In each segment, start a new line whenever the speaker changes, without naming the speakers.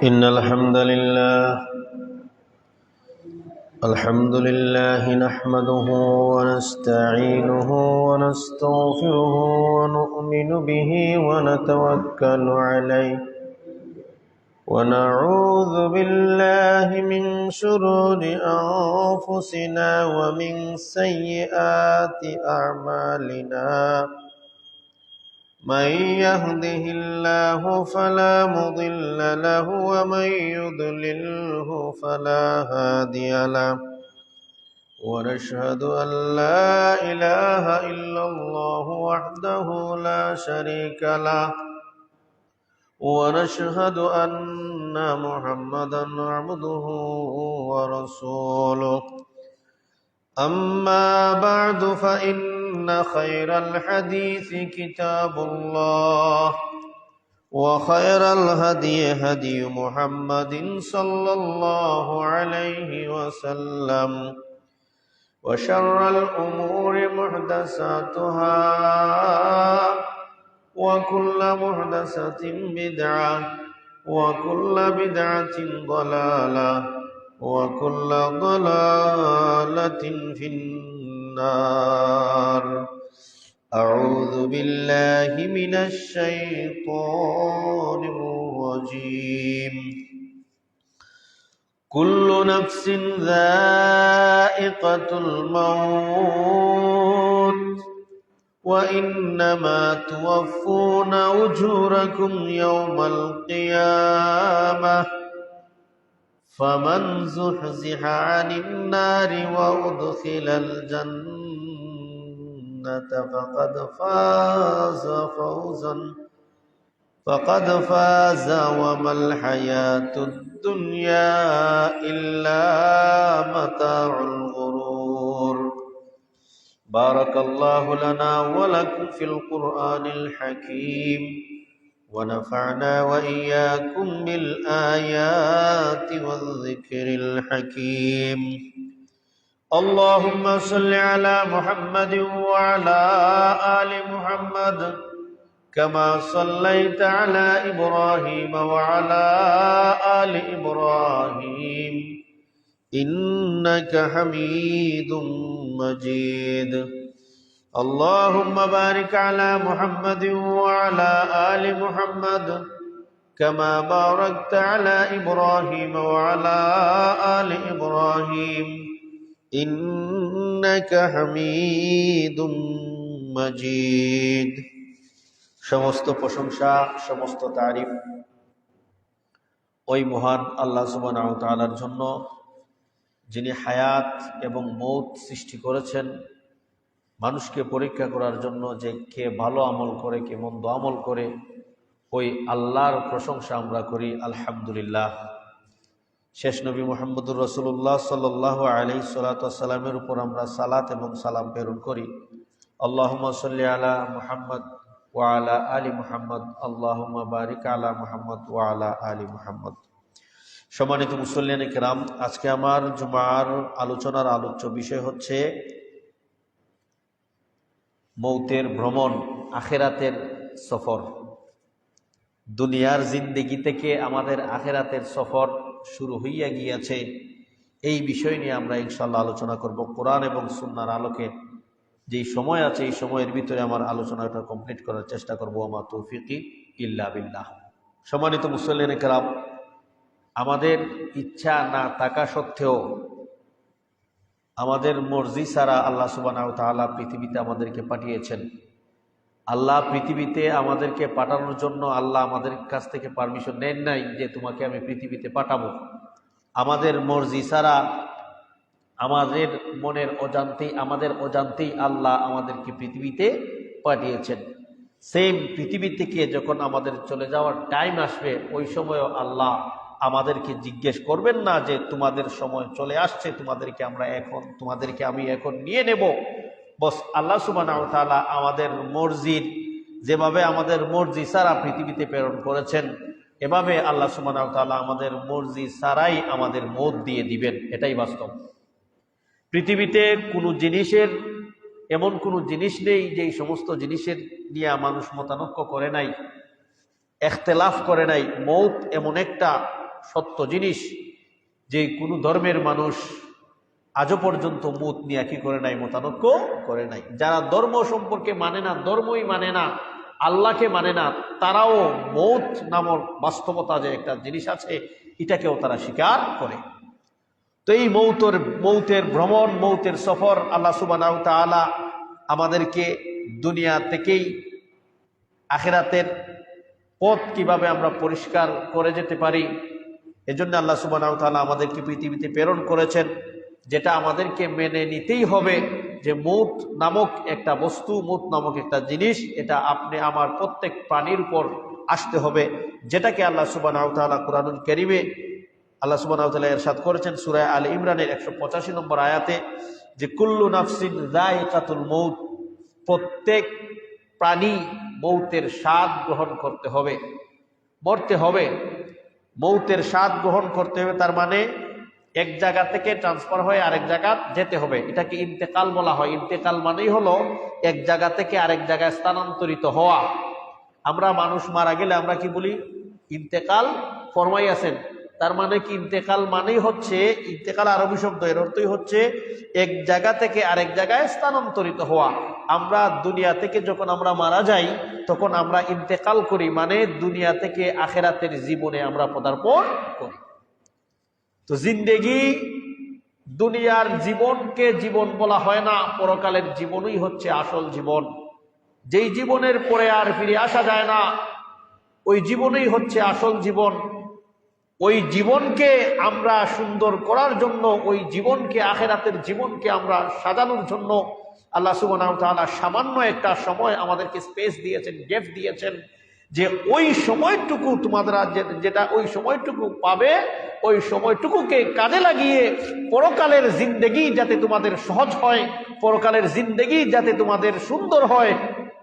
إن الحمد لله نحمده ونستعينه ونستغفره ونؤمن به ونتوكل عليه ونعوذ بالله من شرور أنفسنا ومن سيئات أعمالنا من يهده الله فلا مضل له ومن يضلله فلا هادي له ونشهد أن لا إله إلا الله وحده لا شريك له ونشهد أن محمدا عبده ورسوله أما بعد فإن خير الحديث كتاب الله وخير الهدي هدي محمد صلى الله عليه وسلم وشر الأمور محدثاتها وكل محدثة بدعة وكل بدعة ضلالة وكل ضلالة في النار أعوذ بالله من الشيطان الرجيم كل نفس ذائقة الموت وإنما توفون أجوركم يوم القيامة فمن زحزح عن النار وأدخل الجنة فقد فاز وما الحياة الدنيا إلا متاع الغرور بارك الله لنا ولكم في القرآن الحكيم ونفعنا وإياكم بالآيات والذكر الحكيم اللهم صل على محمد وعلى آل محمد كما صليت على إبراهيم وعلى آل إبراهيم إنك حميد مجيد اللهم بارك على محمد وعلى آل محمد كما باركت على إبراهيم وعلى آل إبراهيم إنك حميد مجيد সমস্ত প্রশংসা সমস্ত তারিফ ওই মহান আল্লাহ সুবহানাহু ওয়া তাআলার জন্য যিনি হায়াত এবং মৌত সৃষ্টি করেছেন মানুষকে পরীক্ষা করার জন্য যে কে ভালো আমল করে কে মন্দ আমল করে ওই আল্লাহর প্রশংসা আমরা করি আলহামদুলিল্লাহ। শেষ নবী মুহাম্মদুর রাসূলুল্লাহ সাল্লাল্লাহু আলাইহি সাল্লামের উপর আমরা সালাত এবং সালাম প্রেরণ করি। আল্লাহুম্মা সাল্লি আলা মুহাম্মদ ওয়া আলা আলি মুহাম্মদ আল্লাহুম্মা বারিক আলা মুহাম্মদ ওয়া আলা আলি মুহাম্মদ। সম্মানিত মুসল্লিয়ানে কেরাম, আজকে আমার জুমার আলোচনার আলোচ্য বিষয় হচ্ছে মৌতের ভ্রমণ, আখিরাতের সফর। দুনিয়ার জিন্দেগি থেকে আমাদের আখিরাতের সফর শুরু হইয়া গিয়েছে। এই বিষয় নিয়ে আমরা ইনশাআল্লাহ আলোচনা করব। কোরআন এবং সুন্নাহর আলোকে যেই সময় আছে এই সময়ের ভিতরে আমার আলোচনাটা কমপ্লিট করার চেষ্টা করব। ওয়া মা তৌফিকি ইল্লা বিল্লাহ। সম্মানিত মুসল্লিয়ানে কেরাম, আমাদের ইচ্ছা না থাকা সত্ত্বেও আমাদের মর্জি ছাড়া আল্লাহ সুবহানাহু ওয়া তাআলা পৃথিবীতে আমাদেরকে পাঠিয়েছেন। আল্লাহ পৃথিবীতে আমাদেরকে পাঠানোর জন্য আল্লাহ আমাদের কাছ থেকে পারমিশন নেন নাই যে তোমাকে আমি পৃথিবীতে পাঠাবো। আমাদের মর্জি ছাড়া আমাদের মনের অজান্তেই আল্লাহ আমাদেরকে পৃথিবীতে পাঠিয়েছেন। সেম পৃথিবী থেকে যখন আমাদের চলে যাওয়ার টাইম আসবে ওই সময়ও আল্লাহ আমাদেরকে জিজ্ঞেস করবেন না যে তোমাদের সময় চলে আসছে, তোমাদেরকে আমি এখন নিয়ে নেব। বস আল্লাহ সুবহানাহু ওয়া তাআলা আমাদের মর্জির যেভাবে আমাদের মর্জি ছাড়া পৃথিবীতে প্রেরণ করেছেন এভাবে আল্লাহ সুবহানাহু ওয়া তাআলা আমাদের মর্জি ছাড়াই আমাদের মওত দিয়ে দিবেন। এটাই বাস্তব। পৃথিবীতে কোনো জিনিসের এমন কোনো জিনিস নেই যে সমস্ত জিনিসের নিয়ে মানুষ মতানক্য করে নাই, ইখতিলাফ করে নাই। মৌত এমন একটা সত্য জিনিস যে কোনো ধর্মের মানুষ আজও পর্যন্ত মত নিয়ে কি করে নাই, মতানৈক্য করে নাই। যারা ধর্ম সম্পর্কে মানে না, ধর্মই মানে না, আল্লাহকে মানে না, তারাও মৌত নামক বাস্তবতা যে একটা জিনিস আছে এটাকেও তারা স্বীকার করে। তো এই মৌতের ভ্রমণ, মৌতের সফর আল্লাহ সুবহানাহু ওয়া তাআলা আমাদেরকে দুনিয়া থেকেই আখিরাতের পথ কিভাবে আমরা পরিষ্কার করে যেতে পারি, এজন্য আল্লাহ সুবহানাহু ওয়া তাআলা আমাদেরকে পৃথিবীতে প্রেরণ করেছেন, যেটা আমাদেরকে মেনে নিতেই হবে যে মৌত নামক একটা বস্তু, মৌত নামক একটা জিনিস, এটা আপনি আমার প্রত্যেক প্রাণীর উপর আসতে হবে, যেটাকে আল্লাহ সুবহানাহু ওয়া তাআলা কুরআনুল কারীমে আল্লাহ সুবহানাহু ওয়া তাআলা ইরশাদ করেছেন সূরা আলে ইমরানের 185 নম্বর আয়াতে যে কুল্লু নাফসিন যায়িকাতুল মৌত, প্রত্যেক প্রাণী মৌতের স্বাদ গ্রহণ করতে হবে, মরতে হবে, মৌতের স্বাদ গ্রহণ করতে হবে। তার মানে এক জায়গা থেকে ট্রান্সফার হয়ে আরেক জায়গা যেতে হবে, এটাকে ইন্তেকাল বলা হয়। ইন্তেকাল মানেই হলো এক জায়গা থেকে আরেক জায়গায় স্থানান্তরিত হওয়া। আমরা মানুষ মারা গেলে আমরা কি বলি? ইন্তেকাল ফরমাইয়াছেন। তার মানে কি? ইন্তেকাল মানেই হচ্ছে, ইন্তেকাল আরবি শব্দ, এর অর্থই হচ্ছে এক জায়গা থেকে আরেক জায়গায় স্থানান্তরিত হওয়া। আমরা দুনিয়া থেকে যখন আমরা মারা যাই তখন আমরা ইন্তেকাল করি, মানে দুনিয়া থেকে আখিরাতের জীবনে আমরা পদার্পণ করি। তো জিন্দেগি, দুনিয়ার জীবনকে জীবন বলা হয় না, পরকালের জীবনই হচ্ছে আসল জীবন। যেই জীবনের পরে আর ফিরে আসা যায় না, ওই জীবনই হচ্ছে আসল জীবন। ওই জীবনকে আমরা সুন্দর করার জন্য, ওই জীবনকে, আখিরাতের জীবনকে আমরা সাজানোর জন্য আল্লাহ সুবহানাহু ওয়া তাআলা সামান্য একটা সময় আমাদেরকে স্পেস দিয়েছেন, গিফট দিয়েছেন, যে ওই সময়টুকু তোমাদের যেটা ওই সময়টুকু পাবে, ওই সময়টুকুকে কাজে লাগিয়ে পরকালের জিন্দেগি যাতে তোমাদের সহজ হয়, পরকালের জিন্দেগি যাতে তোমাদের সুন্দর হয়,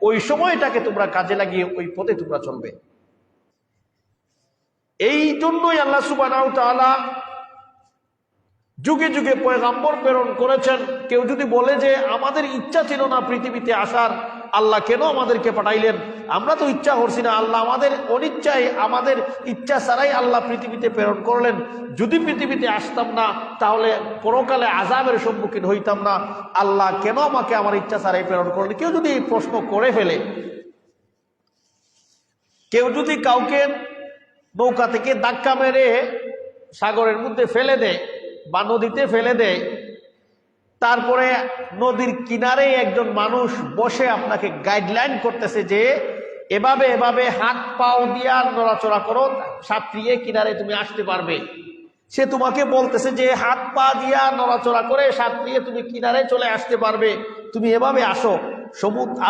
ওই সময়টাকে তোমরা কাজে লাগিয়ে ওই পথে তোমরা চলবে। এই জন্যই আল্লাহ সুবহানাহু ওয়া তাআলা যুগে যুগে পয়গাম্বর প্রেরণ করেছেন। কেউ যদি বলে যে আমাদের ইচ্ছা ছিল না পৃথিবীতে আসার, আল্লাহ কেন আমাদেরকে পাঠাইলেন? আমরা তো ইচ্ছা করছি না, আল্লাহ আমাদের অনিচ্ছায়, আমাদের ইচ্ছা ছাড়াই আল্লাহ পৃথিবীতে প্রেরণ করলেন। যদি পৃথিবীতে আসতাম না তাহলে পরকালে আযাবের সম্মুখীন হইতাম না, আল্লাহ কেন আমাকে আমার ইচ্ছা ছাড়াই প্রেরণ করলেন? কেউ যদি এই প্রশ্ন করে ফেলে, কেউ যদি কাউকে নৌকা থেকে ধাক্কা মেরে সাগরের মধ্যে ফেলে দেয় বা নদীতে ফেলে দেয়, তারপরে নদীর কিনারে একজন মানুষ বসে আপনাকে গাইডলাইন করতেছে যে এভাবে এভাবে হাত পাও দিয়া নড়াচড়া করো, সাঁতরিয়ে কিনারে তুমি আসতে পারবে। সে তোমাকে বলতেছে যে হাত পা দিয়া নড়াচড়া করে সাঁতরিয়ে তুমি কিনারে চলে আসতে পারবে, তুমি এভাবে আসো।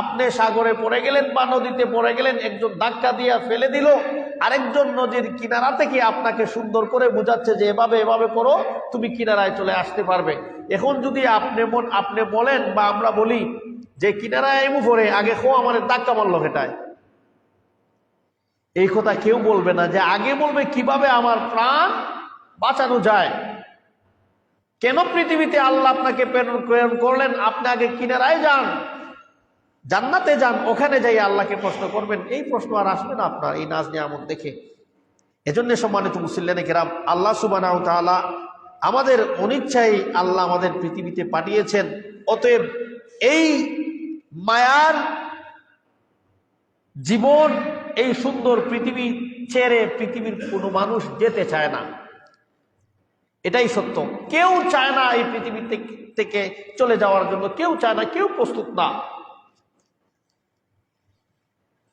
আপনি সাগরে পড়ে গেলেন বা নদীতে পড়ে গেলেন, একজন ধাক্কা দিয়া ফেলে দিল, আরেকজন নদীর কিনারা থেকে আপনাকে সুন্দর করে বুঝাচ্ছে যে এভাবে এভাবে করো, তুমি কিনারায় চলে আসতে পারবে। এখন যদি আপনি বলেন বা আমরা বলি যে কিনারায় এমু পড়ে আগে খো আমাদের ধাক্কা মারলো হেটায়, এই কথা কেউ বলবে না। যে আগে বলবে কিভাবে আমার প্রাণ বাঁচানো যায়। কেন পৃথিবীতে আল্লাহ আপনাকে প্রেরণ করলেন? আপনি আগে কিনারায় যান, জান্নাতে যান, ওখানে যাই আল্লাহকে প্রশ্ন করবেন। এই প্রশ্ন আর আসবে না আপনার এই নাজ নিয়ামত দেখে। এজন্য সম্মানিত মুসল্লিয়ানে কেরাম, আল্লাহ সুবহানাহু ওয়া তাআলা আমাদের অনিচ্ছায় আল্লাহ আমাদের পৃথিবীতে পাঠিয়েছেন। অতএব এই মায়ার জীবন, এই সুন্দর পৃথিবী ছেড়ে পৃথিবীর কোনো মানুষ যেতে চায় না, এটাই সত্য। কেউ চায় না এই পৃথিবী থেকে চলে যাওয়ার জন্য, কেউ চায় না, কেউ প্রস্তুত না।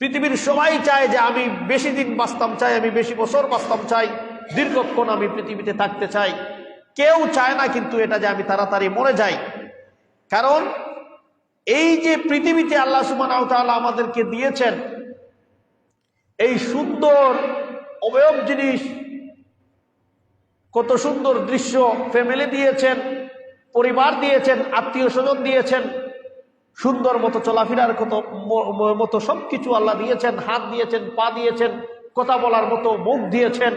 পৃথিবীর সবাই চায় যে আমি বেশি দিন বাঁচতাম চাই, আমি বেশি বছর বাঁচতাম চাই, দীর্ঘক্ষণ আমি পৃথিবীতে থাকতে চাই। কেউ চায় না কিন্তু এটা যে আমি তাড়াতাড়ি মরে যাই। কারণ এই যে পৃথিবীতে আল্লাহ সুবহানাহু ওয়া তাআলা আমাদেরকে দিয়েছেন এই সুন্দর অবয়ব জিনিস, কত সুন্দর দৃশ্য, ফ্যামিলি দিয়েছেন, পরিবার দিয়েছেন, আত্মীয় স্বজন দিয়েছেন, সুন্দর মতো চলাফেরার মতো সবকিছু আল্লাহ দিয়েছেন, হাত দিয়েছেন, পা দিয়েছেন, কথা বলার মতো মুখ দিয়েছেন,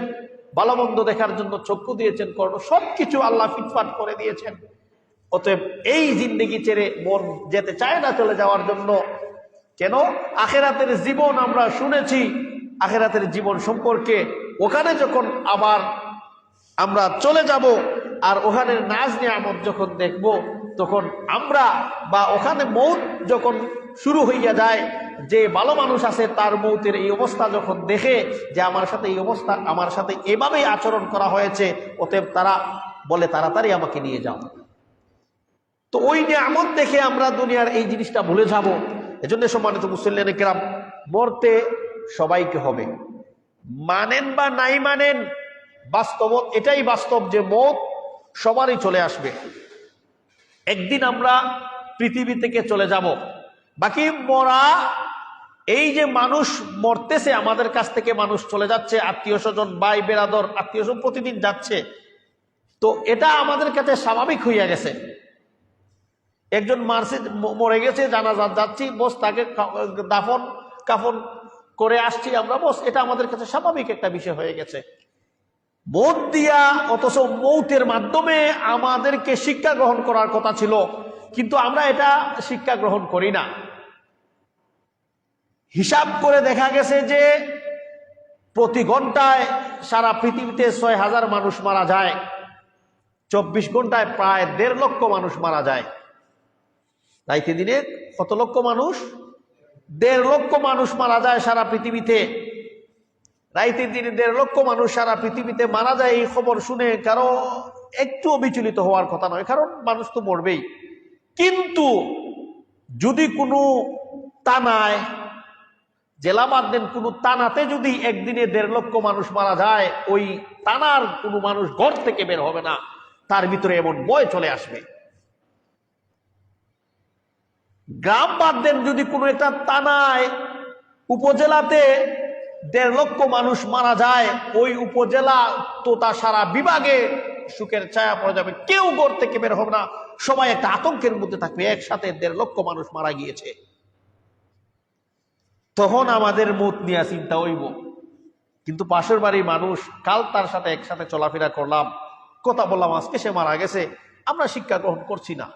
ভালো মন্দ দেখার জন্য চক্ষু দিয়েছেন, কর্ণ, সবকিছু আল্লাহ ফিটফাট করে দিয়েছেন। অতএব এই জিন্দেগি ছেড়ে মন যেতে চায় না চলে যাওয়ার জন্য। কেন? আখিরাতের জীবন আমরা শুনেছি, আখিরাতের জীবন সম্পর্কে। ওখানে যখন আবার আমরা চলে যাব। আর ওখানে নাজ নিয়ামত যখন দেখব, তখন আমরা বা ওখানে মৌত যখন শুরু হইয়া যায়, যে ভালো মানুষ আছে তার মৌতের এই অবস্থা যখন দেখে যে আমার সাথে এই অবস্থা, আমার সাথে এভাবেই আচরণ করা হয়েছে, অতএব তারা বলে তাড়াতাড়ি আমাকে নিয়ে যাও। তো ওই নিয়ামত দেখে আমরা দুনিয়ার এই জিনিসটা ভুলে যাব। এজন্য সম্মানিত মুসল্লিয়ানে কেরাম, মরতে সবাইকে হবে, মানেন বা নাই মানেন, বাস্তব এটাই বাস্তব যে মৌত সবারই চলে আসবে। একদিন আমরা পৃথিবী থেকে চলে যাব। বাকি মরা, এই যে মানুষ মরতেছে, আমাদের কাছ থেকে মানুষ চলে যাচ্ছে, আত্মীয় স্বজন, ভাই বেরাদর, আত্মীয় স্বজন প্রতিদিন যাচ্ছে, তো এটা আমাদের কাছে স্বাভাবিক হইয়া গেছে। একজন মারছে, মরে গেছে, জানাজা যাচ্ছি, বস তাকে দাফন কাফন করে আসছি আমরা, বস এটা আমাদের কাছে স্বাভাবিক একটা বিষয় হয়ে গেছে। মৌত দিয়া, অথচ মৌতের মাধ্যমে আমাদেরকে শিক্ষা গ্রহণ করার কথা ছিল, কিন্তু আমরা এটা শিক্ষা গ্রহণ করি না। হিসাব করে দেখা গেছে যে প্রতি ঘন্টায় সারা পৃথিবীতে ৬,০০০ মানুষ মারা যায়, ২৪ ঘন্টায় প্রায় ১.৫ লক্ষ মানুষ মারা যায়। রাইতে দিনে কত লক্ষ মানুষ? ১.৫ লক্ষ মানুষ মারা যায় সারা পৃথিবীতে। রাইতে দিনে ১.৫ লক্ষ মানুষ সারা পৃথিবীতে মারা যায়। এই খবর শুনে কারো একটু বিচলিত হওয়ার কথা নয়, কারণ মানুষ তো মরবেই। কিন্তু যদি কোনো তানায় জেলা বাদ দেন, কোনো তানাতে যদি একদিনে ১.৫ লক্ষ মানুষ মারা যায়, ওই তানার কোনো মানুষ ঘর থেকে বের হবে না, তার ভিতরে এমন ভয় চলে আসবে। গ্রাম বাদ দেন, যদি কোনো একটা তানায় উপজেলাতে ১.৫ লক্ষ মানুষ মারা যায়, ওই উপজেলা তো তা সারা বিভাগে সুখের ছায়া পড়ে যাবে, কেউ ঘর থেকে বের হবে না, সবাই একটা আতঙ্কের মধ্যে থাকবে, একসাথে ১.৫ লক্ষ মানুষ মারা গিয়েছে। তখন আমাদের মত নিয়ে চিন্তা হইব। কিন্তু পাশের বাড়ির মানুষ, কাল তার সাথে একসাথে চলাফেরা করলাম, কথা বললাম, আজকে সে মারা গেছে, আমরা শিক্ষা গ্রহণ করছি না,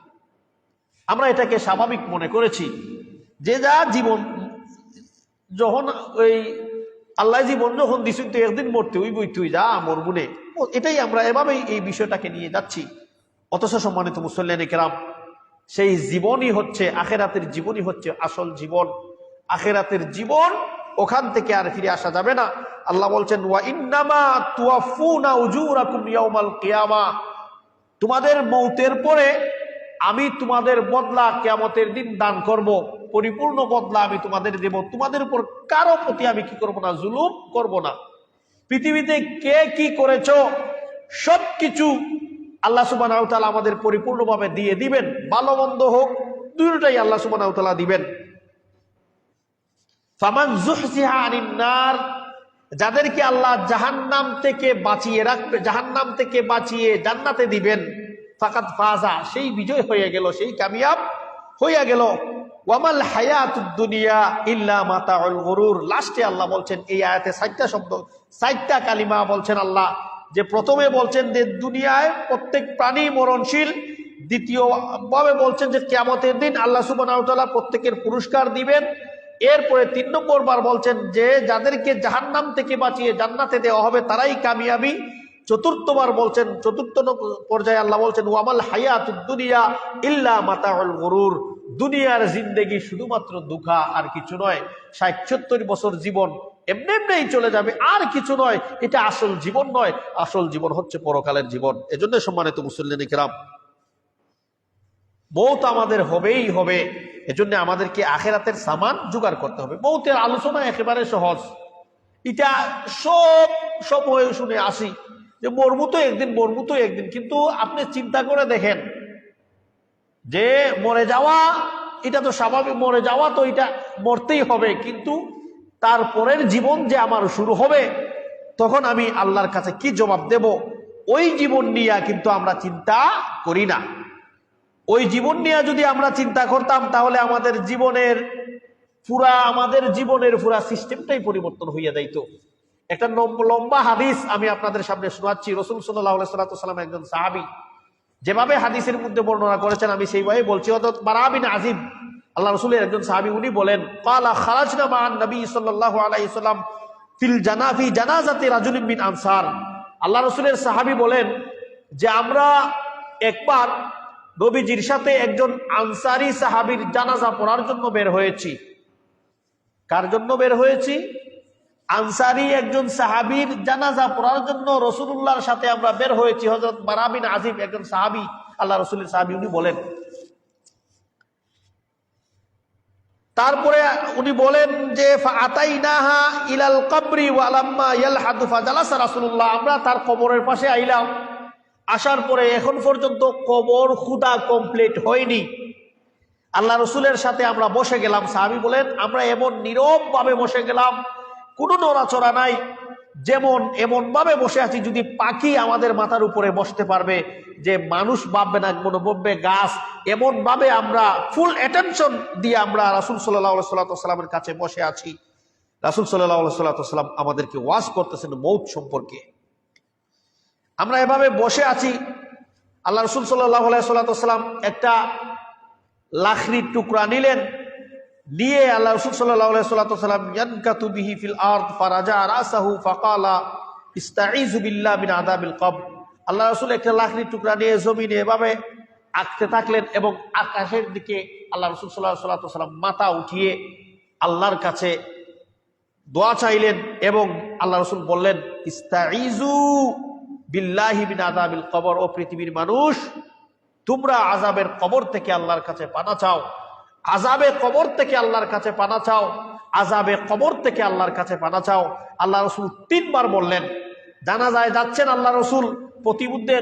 আমরা এটাকে স্বাভাবিক মনে করেছি। যে যা জীবন, যখন ওই আল্লাহ জীবন যখন দিচ্ছেন, তো একদিন মরতে ওই বই, তুই যা মরবুনে, এটাই আমরা এভাবেই এই বিষয়টাকে নিয়ে যাচ্ছি। অথচ সম্মানিত মুসল্লিয়ানে কেরাম, সেই জীবনই হচ্ছে আখেরাতের জীবনই হচ্ছে আসল জীবন। আখেরাতের জীবন, ওখান থেকে আর ফিরে আসা যাবে না। আল্লাহ বলছেন, ওয়া ইন্নামা তুওয়াফুনা উজুরাকুম ইয়াউমাল কিয়ামা, তোমাদের মৌতের পরে আমি তোমাদের বদলা কিয়ামতের দিন দান করব, পরিপূর্ণ বদলা আমি তোমাদের দেব। তোমাদের উপর কারো প্রতি আমি কি করব না? জুলুম করব না। পৃথিবীতে কে কি করেছো সবকিছু আল্লাহ সুবহানাহু ওয়া তাআলা আমাদের পরিপূর্ণভাবে দিয়ে দিবেন, ভালো মন্দ হোক, দুটোটাই আল্লাহ সুবহানাহু ওয়া তাআলা দিবেন। ফামান যুহজিহা আনিন নার, যাদেরকে আল্লাহ জাহান্নাম থেকে বাঁচিয়ে রাখবে, জাহান্নাম থেকে বাঁচিয়ে জান্নাতে দিবেন, ফাকাদ ফাজা, সেই বিজয় হয়ে গেল, সেই কামিয়াব হয়ে গেল। ওয়ামাল হায়াতুদ দুনিয়া ইল্লা মাতাউল গুরুর। লাস্টে আল্লাহ বলছেন এই আয়াতে 4টা শব্দ, 4টা কালিমা বলছেন আল্লাহ। যে প্রথমে বলছেন যে দুনিয়ায় প্রত্যেক প্রাণী মরণশীল, দ্বিতীয় ভাবে বলছেন যে কিয়ামতের দিন আল্লাহ সুবহানাহু ওয়া তাআলা প্রত্যেকের পুরস্কার দিবেন। এরপরে 3 নম্বর বার বলছেন যে যাদেরকে জাহান্নাম থেকে বাঁচিয়ে জান্নাতে দেওয়া হবে তারাই কামিয়াবি। চতুর্থবার বলছেন, চতুর্থ পর্যায়ে আল্লাহ বলছেন ওয়ামাল হায়াতুদ দুনিয়া ইল্লা মাতাউল গুরুর, দুনিয়ার জিন্দেগি শুধুমাত্র দুঃখা, আর কিছু নয়। 60-70 বছর জীবন এমনি এমনিই চলে যাবে, আর কিছু নয়। এটা আসল জীবন নয়, আসল জীবন হচ্ছে পরকালের জীবন। এজন্য সম্মানিত মুসল্লিয়ানে কেরাম, মৌত আমাদের হবেই হবে। এজন্য আমাদেরকে আখেরাতের সামান জোগাড় করতে হবে। মৌতের আলোচনা একেবারে সহজ, এটা সব হয়ে শুনে আসি যে মরবু তো একদিন, মরবু তো একদিন। কিন্তু আপনি চিন্তা করে দেখেন যে মরে যাওয়া এটা তো স্বাভাবিক, মরে যাওয়া তো এটা মরতেই হবে, কিন্তু তারপরের জীবন যে আমার শুরু হবে, তখন আমি আল্লাহর কাছে কি জবাব দেব? ওই জীবন নিয়ে কিন্তু আমরা চিন্তা করি না। ওই জীবন নিয়ে যদি আমরা চিন্তা করতাম, তাহলে আমাদের জীবনের পুরা সিস্টেমটাই পরিবর্তন হইয়া যাইত। একটা লম্বা হাদিস আমি আপনাদের সামনে শোনাচ্ছি। রাসূল সাল্লাল্লাহু আলাইহি ওয়াসাল্লাম একজন সাহাবী, যেভাবে হাদিসের মধ্যে বর্ণনা করেছেন আমি সেইভাবে বলছি। হযরত বারা বিন আজিব, আল্লাহ রাসূলের একজন সাহাবী, উনি বলেন, ক্বালা খারাজনা মা'আন নবী সাল্লাল্লাহু আলাইহি ওয়াসাল্লাম ফি জানাজাতি রাজুলিন মিন আনসার। আল্লাহ রসুলের সাহাবী বলেন যে আমরা একবার নবীজির সাথে একজন আনসারী সাহাবীর জানাজা পড়ার জন্য বের হয়েছি। কার জন্য বের হয়েছি? আনসারী একজন সাহাবীর জানাজা পড়ার জন্য রাসূলুল্লাহর সাথে আমরা বের হয়েছি। হযরত বারা বিন আযিব একজন সাহাবী, আল্লাহ রসুলের সাহাবী, উনি বলেন, তারপরে উনি বলেন যে ফাআতাইনাহা ইলাল কবরি ওয়া লাম্মা ইয়ালহাদু ফাজালাসা রাসূলুল্লাহ, আমরা তার কবরের পাশে আইলাম। আসার পরে এখন পর্যন্ত কবর খুদা কমপ্লিট হয়নি। আল্লাহ রসুলের সাথে আমরা বসে গেলাম। সাহাবী বলেন আমরা এমন নীরব ভাবে বসে গেলাম, কোনো নড়াচড়া নাই, যেমন এমন ভাবে বসে আছি যদি পাখি আমাদের মাথার উপরে বসতে পারবে, যে মানুষ ভাববে না, মনে ভাববে গাছ। এমন ভাবে আমরা ফুল অ্যাটেনশন দিয়ে আমরা রাসূল সাল্লাল্লাহু আলাইহি ওয়াসাল্লামের কাছে বসে আছি। রাসূল সাল্লাল্লাহু আলাইহি ওয়াসাল্লাম আমাদেরকে ওয়াজ করতেছেন মৌত সম্পর্কে। আমরা এভাবে বসে আছি। আল্লাহ রাসূল সাল্লাল্লাহু আলাইহি ওয়াসাল্লাম একটা লাকড়ির টুকরা নিলেন, নিয়ে আল্লাহ রাসূল সাল্লাল্লাহু আলাইহি ওয়াসাল্লাম ইয়ানকাতু বিহি ফিল আরদ ফারাজা রাসাহু ফাকালা ইস্তাঈযু বিল্লাহি মিন আযাবিল কবর। আল্লাহ রাসূল একটা লাকড়ির টুকরা নিয়ে জমিনে এভাবে আঁকতে থাকলেন এবং আকাশের দিকে আল্লাহ রাসূল সাল্লাল্লাহু আলাইহি ওয়াসাল্লাম মাথা উঠিয়ে আল্লাহর কাছে দোয়া চাইলেন এবং আল্লাহ রাসূল বললেন ইস্তাঈযু বিল্লাহি মিন আযাবিল কবর, ও পৃথিবীর মানুষ তোমরা আযাবের কবর থেকে আল্লাহর কাছে পানা চাও, আযাবে কবর থেকে আল্লাহর কাছে পানা চাও, আযাবে কবর থেকে আল্লাহর কাছে পানা চাও। আল্লাহ রাসূল 3 বার বললেন। জানাজায় যাচ্ছেন আল্লাহ রাসূল, প্রতিমধ্যে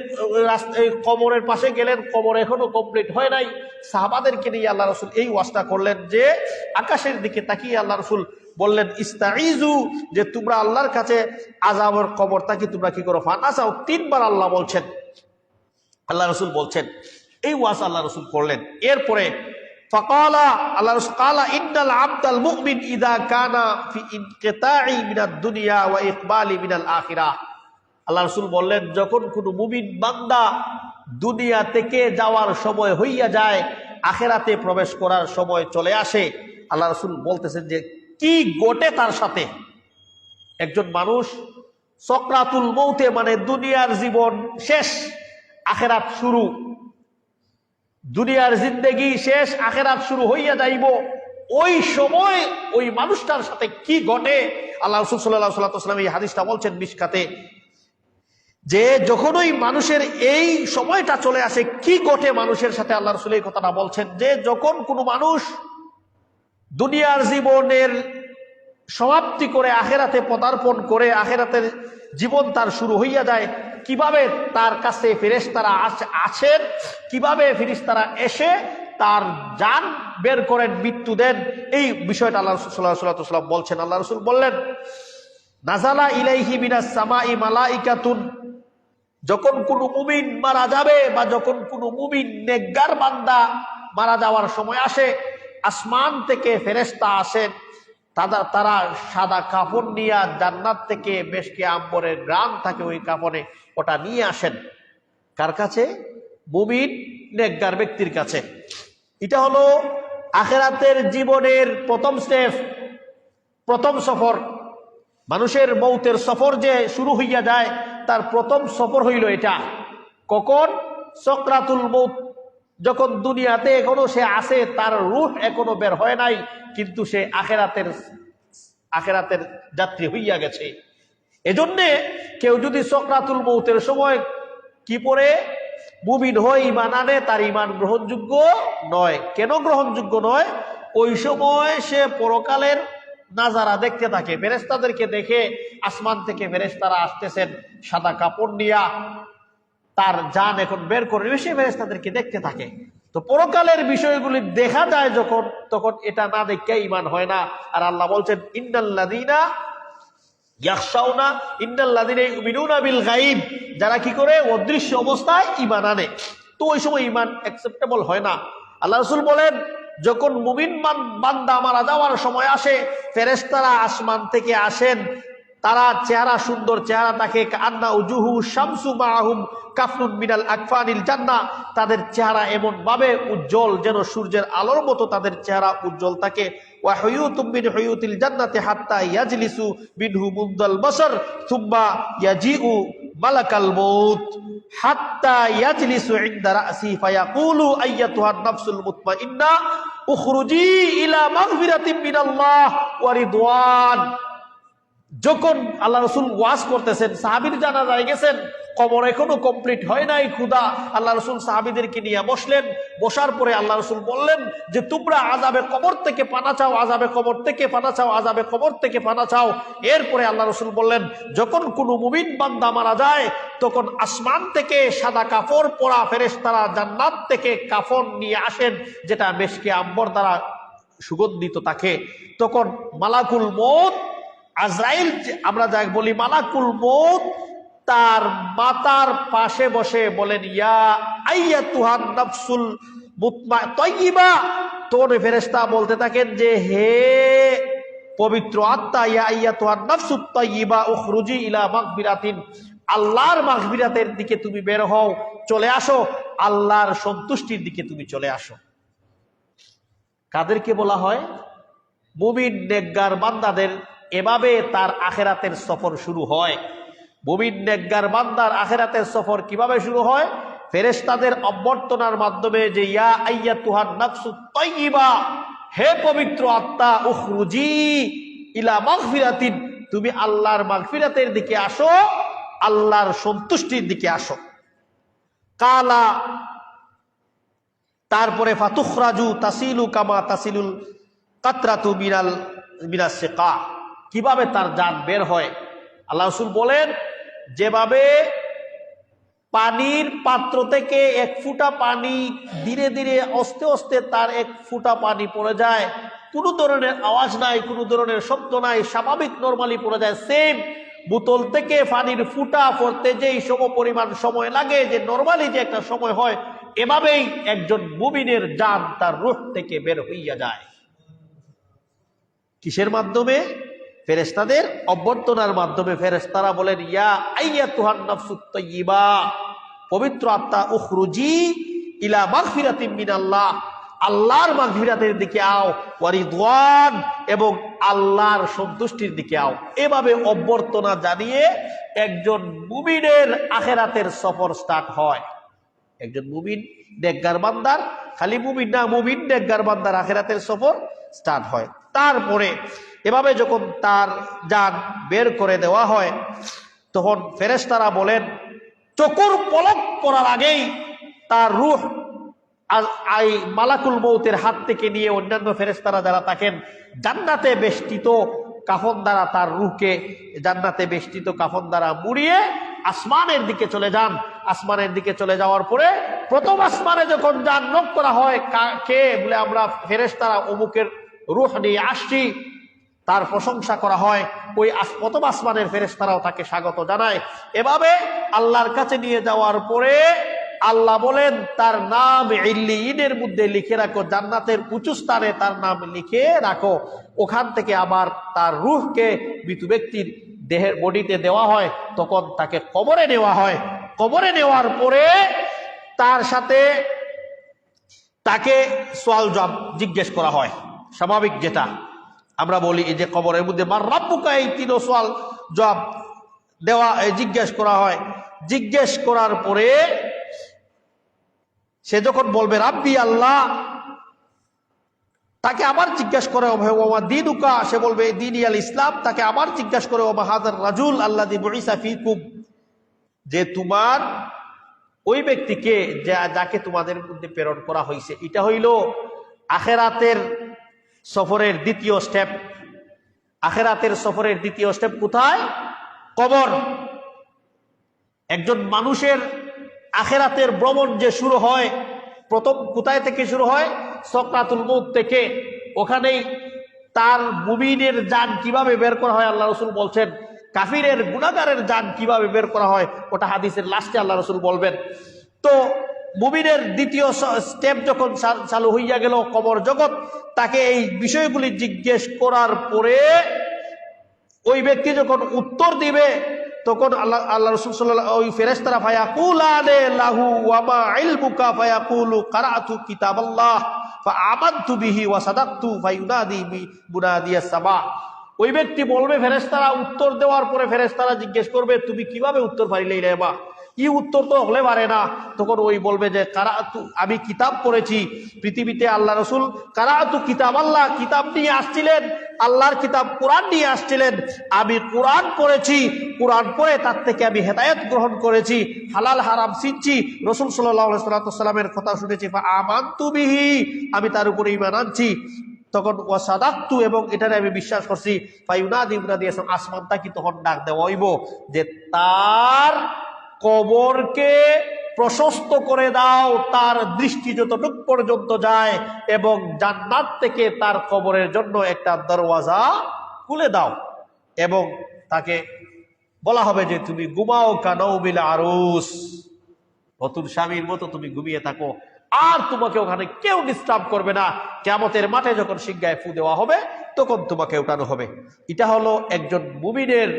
কবরের পাশে গেলেন, কবর এখনো কমপ্লিট হয় নাই। সাহাবাদেরকে নিয়ে আল্লাহ রাসূল এই ওয়াজটা করলেন যে আকাশের দিকে তাকিয়ে আল্লাহ রাসূল বললেন ইস্তাঈযু, যে তোমরা আল্লাহর কাছে আযাবের কবর থেকে তোমরা কি করো, ফানা চাও। 3 বার আল্লাহ বলছেন, আল্লাহ রাসূল বলছেন। এই ওয়াজ আল্লাহ রাসূল করলেন। এরপরে ফাকালা আল্লাহ রাসূল কালা ইন্নাল আবদাল মুমিন ইযা কানা ফি ইনকিতাই মিনাদ দুনিয়া ওয়া ইকবালি মিনাল আখিরাহ। আল্লাহ রাসূল বললেন যখন কোনো মুমিন বান্দা দুনিয়া থেকে যাওয়ার সময় হইয়া যায়, আখিরাতে প্রবেশ করার সময় চলে আসে, আল্লাহ রাসূল বলতেছেন যে কি ঘটে তার সাথে। একজন মানুষ সকরাতুল মৌতে, মানে দুনিয়ার জীবন শেষ, আখিরাত শুরু, দুনিয়ার জিন্দেগি শেষ, আখিরাত শুরু হইয়া যাইব, ওই সময় ওই মানুষটার সাথে কি ঘটে। আল্লাহ রাসূল সাল্লাল্লাহু আলাইহি ওয়াসাল্লাম এই হাদিসটা বলছেন মিশকাতে, যে যখন ওই মানুষের এই সময়টা চলে আসে কি ঘটে মানুষের সাথে। আল্লাহ রাসূল এই কথাটা বলছেন যে যখন কোনো মানুষ দুনিয়ার জীবনের সমাপ্তি করে আখিরাতে পদার্পণ করে, আখিরাতের জীবন তার শুরু হইয়া যায়, কিভাবে তার কাছে ফেরেশতারা আছেন, কিভাবে ফেরেশতারা এসে তার জান বের করেন, মৃত্যু দেন, এই বিষয়টা আল্লাহ রাসূল সাল্লাল্লাহু আলাইহি ওয়াসাল্লাম বলছেন। আল্লাহ রাসূল বললেন নাযালা ইলাইহি মিনাস সামাই মালাইকাতুন, যখন কোনো মুমিন মারা যাবে বা যখন কোনো মুমিন নেককার বান্দা মারা যাওয়ার সময় আসে, আসমান থেকে ফেরেশতা আসেন, তারা সাদা কাপড় নিয়ে জান্নাত থেকে মেশকে আম্বরের গ্রাম থাকে ওই কাপড়ে, ওটা নিয়ে আসেন কার কাছে? মুমিন নেককার ব্যক্তির কাছে। এটা হলো আখিরাতের জীবনের প্রথম স্টেপ, প্রথম সফর। মানুষের মৌতের সফর যে শুরু হইয়া যায়, তার প্রথম সফর হইল এটা। কখন? সকরাতুল মৌত, যখন দুনিয়াতে এখনো সে আছে, তার রূহ এখনো বের হয় নাই, কিন্তু সে আখিরাতের যাত্রী হইয়া গেছে। এজন্যে কেউ যদি সকরাতুল মৌতের সময় কি পড়ে মুমিন হয়, ঈমান আনে, তার ঈমান গ্রহণযোগ্য নয়। কেন গ্রহণযোগ্য নয়? ওই সময় সে পরকালের নাজারা দেখতে থাকে, ফেরেশতাদেরকে দেখে, আসমান থেকে ফেরেশতারা আসতেছেন সাদা কাপড় নিয়া, তার জান এখন বের করে সে ফেরেশতাদেরকে দেখতে থাকে। তো পরকালের বিষয়গুলি দেখা যায় যখন, তখন এটা না দেখে ঈমান হয় না। আর আল্লাহ বলছেন ইন্নাল্লাযীনা ইয়াখশাউনা ইন্নাল্লাযীনা ইউমিনুনা বিল গায়ব, যারা কি করে অদৃশ্য অবস্থায় ঈমান আনে। তো ওই সময় ঈমান অ্যাকসেপ্টেবল হয় না। আল্লাহ রাসূল বলেন যখন মুমিন বান্দা মারা যাওয়ার সময় আসে, ফেরেশতারা আসমান থেকে আসেন, তারা চেহারা সুন্দর চেহারা থাকে, কান্না উজুহু শামসু মাআহুম কাফনুন মিনাল আকফানিল জান্নাহ, তাদের চেহারা এমন ভাবে উজ্জ্বল যেন সূর্যের আলোর মতো তাদের চেহারা উজ্জ্বল থাকে। ওয়া হুয়ুতুম মিন হুয়ুতিল জান্নাতি হাত্তা ইয়াজলিসু মিনহু মুনদাল বাসার সুম্মা ইয়াজিউ মালাকাল মউত হাত্তা ইয়াজলিসু ইনদা রাসি ফায়াকুলু আইয়াতুহান নাফসুল মুতমাইন্না উখরুজি ইলা মাগফিরাতিম মিনাল্লাহ ওয়া রিদওয়ান। যখন আল্লাহ রাসূল ওয়াজ করতেছেন, সাহাবীর জানাজায় গেছেন, কবর এখনো কমপ্লিট হয় নাই ক্ষুধা, আল্লাহ রাসূল সাহাবীদেরকে নিয়ে বসলেন। বসার পরে আল্লাহ রাসূল বললেন যে তোমরা আযাবে কবর থেকে পানা চাও, আযাবে কবর থেকে পানা চাও, আযাবে কবর থেকে পানা চাও। এরপরে আল্লাহ রাসূল বললেন যখন কোনো মুমিন বান্দা মারা যায় তখন আসমান থেকে সাদা কাপড় পরা ফেরেশতারা জান্নাত থেকে কাফন নিয়ে আসেন, যেটা মেশকে আম্বর দ্বারা সুগন্ধিত থাকে। তখন মালাকুল মউত আজরাইল, আমরা যা বলি মালাকুল মউত, তার মাথার পাশে বসে বলেন ইয়া আইয়াতুহান নাফসুল মুতমাইন্না। তোর ফেরেশতা বলতে থাকেন যে হে পবিত্র আত্মা, ইয়া আইয়াতুহান নাফসুত তাইয়্যিবা উখরুজি ইলা মাগফিরাতিন, আল্লাহর মাগফিরাতের দিকে তুমি বের হও, চলে আসো, আল্লাহর সন্তুষ্টির দিকে তুমি চলে আসো। কাদেরকে বলা হয়? মুমিন নেককার বান্দাদের। এভাবে তার আখিরাতের সফর শুরু হয়। মুমিন নেককার বান্দার আখিরাতের সফর কিভাবে শুরু হয়? ফেরেশতাদের অভ্যর্থনার মাধ্যমে, যে ইয়া আইয়াতুহান নাফসুত তাইয়্যিবা, হে পবিত্র আত্মা, উখরুজি ইলা মাগফিরাতিন, তুমি আল্লাহর মাগফিরাতের দিকে আসো, আল্লাহর সন্তুষ্টির দিকে আসো। কালা, তারপরে ফাতুখরাজু তাসিলু কামা তাসিলুল কাতরাতু মিনাস সিকা, কিভাবে তার জান বের হয়। আল্লাহ রাসূল বলেন যেভাবে পানির পাত্র থেকে এক ফুটা পানি ধীরে ধীরে আস্তে আস্তে তার এক ফুটা পানি পড়ে যায়, কোনো ধরনের আওয়াজ নাই, কোনো ধরনের শব্দ নাই, স্বাভাবিক নরমালি পড়ে যায়, সেম বোতল থেকে পানির ফুটা পড়তে যেই সমপরিমাণ সময় লাগে, যে নরমালি যে একটা সময় হয়, এভাবেই একজন মুমিনের জান তার রূহ থেকে বের হইয়া যায়। কিসের মাধ্যমে? ফেরেশতাদের অভ্যর্থনার মাধ্যমে। ফেরেশতারা বলেন ইয়া আইয়াতুহান নাফসুত তাইয়্যিবা, পবিত্র আত্মা, উখরুজি ইলা মাগফিরাতিম মিনাল্লাহ, আল্লাহর মাগফিরাতের দিকে আও, ওয়া রিদওয়ান, এবং আল্লাহর সন্তুষ্টির দিকে আও। এভাবে অভ্যর্থনা জানিয়ে একজন মুমিনের আখিরাতের সফর স্টার্ট হয়। একজন মুমিন নেককার বান্দার, খালি মুমিন না, মুমিন নেককার বান্দার আখিরাতের সফর স্টার্ট হয়। তারপরে এভাবে যখন তার জান বের করে দেওয়া হয় তখন ফেরেশতারা বলেন চকুর পলক পড়ার আগেই তার রূহ এই মালাকুল মউতের হাত থেকে নিয়ে অন্যান্য ফেরেশতারা যারা থাকেন জান্নাতে বেষ্টিত কাফন দ্বারা তার রূহকে জান্নাতে বেষ্টিত কাফন দ্বারা মুড়িয়ে আসমানের দিকে চলে যান। আসমানের দিকে চলে যাওয়ার পরে প্রথম আসমানে যখন জান নক করা হয়, কে বলে আমরা ফেরেশতারা অমুকের রূহ নিয়ে আসছি, তার প্রশংসা করা হয়। ওই প্রথম আসমানের ফেরেশতারাও তাকে স্বাগত জানায়। এভাবে আল্লাহর কাছে নিয়ে যাওয়ার পরে আল্লাহ বলেন তার নাম ইল্লিয়িনের মধ্যে লিখে রাখো, জান্নাতের উঁচু স্থানে তার নাম লিখে রাখো। ওখান থেকে আবার তার রূহকে মৃত ব্যক্তির দেহের বডিতে দেওয়া হয়, তখন তাকে কবরে নেওয়া হয়। কবরে নেওয়ার পরে তার সাথে তাকে সওয়াল জবাব জিজ্ঞেস করা হয়, স্বাভাবিক যেটা আমরা বলি এই যে কবরের মধ্যে মার রাব্বুকা, এই তিন সওয়াল জবাব দেওয়া জিজ্ঞেস করা হয়। জিজ্ঞেস করার পরে সে যখন বলবে রাব্বি আল্লাহ, তাকে আবার জিজ্ঞেস করে ওমা দীনুকা, সে বলবে দীনি আল ইসলাম। তাকে আবার জিজ্ঞেস করে ওমা হাযার রাজুল আল্লাযী বুইসা ফীকুম, যে তোমার ওই ব্যক্তিকে যাকে তোমাদের মধ্যে প্রেরণ করা হয়েছে। এটা হইল আখিরাতের সফরের দ্বিতীয় স্টেপ। আখিরাতের সফরের দ্বিতীয় স্টেপ কোথায়? কবর। একজন মানুষের আখিরাতের ভ্রমণ যে শুরু হয়, প্রথম কোথায় থেকে শুরু হয়? সাকরাতুল মউত থেকে। ওখানেই তার মুমিনের জান কিভাবে বের করা হয় আল্লাহ রাসূল বলছেন, কাফিরের গুনাহগারের জান কিভাবে বের করা হয় ওটা হাদিসের লাস্টে আল্লাহ রাসূল বলবেন। তো মুমিনের দ্বিতীয় স্টেপ যখন চালু হইয়া গেল কবর জগৎ, তাকে এই বিষয়গুলি জিজ্ঞেস করার পরে ওই ব্যক্তি যখন উত্তর দিবে তখন আল্লাহ রাসূল সাল্লাল্লাহু ওই ফেরেশতারা ফায়াকুলানে লাহু ওয়া মা ইলমুকা ফায়াকুলু কারাতু কিতাবাল্লাহ ফাআমানতু বিহি ওয়া সাদাকতু ফায়ুনাদি মুনাদিয়াস সামা। ওই ব্যক্তি বলবে, ফেরেশতারা উত্তর দেওয়ার পরে ফেরেশতারা জিজ্ঞেস করবে তুমি কিভাবে উত্তর পারিলে রে বা, ই উত্তর তো হলে পারে না। তখন ওই বলবে যে কারাতু, আমি কিতাব পড়েছি পৃথিবীতে। আল্লাহ রসুল কারাতু কিতাব আল্লাহ, কিতাব নিয়ে আসছিলেন, আল্লাহর কিতাব কোরআন নিয়ে আসছিলেন, আমি কোরআন পড়েছি, কোরআন পড়ে তার থেকে আমি হেদায়েত গ্রহণ করেছি, হালাল হারাম চিনছি, রসুল সাল্লাল্লাহু আলাইহি সাল্লামের কথা শুনেছি, আমানতু বিহি, আমি তার উপরে ঈমান আনছি। তখন ওয়াসাদাকতু, এবং এটারে আমি বিশ্বাস করছি। ফায়ুনাদি মুনাদি, আসমানটা কি তখন ডাক দেওয়া হইব যে তার কবরকে প্রশস্ত করে দাও, তার দৃষ্টি যতটুক পর্যন্ত যায়, এবং জান্নাত থেকে তার কবরের জন্য একটা দরওয়াজা খুলে দাও, এবং তাকে বলা হবে যে তুমি ঘুমাও কানাউবিল আরুস, নতুন স্বামীর মতো তুমি ঘুমিয়ে থাকো, আর তোমাকে ওখানে কেউ ডিস্টার্ব করবে না। কিয়ামতের মাঠে যখন সিংহায় ফু দেওয়া হবে তখন তোমাকে উঠানো হবে। এটা হলো একজন মুমিনের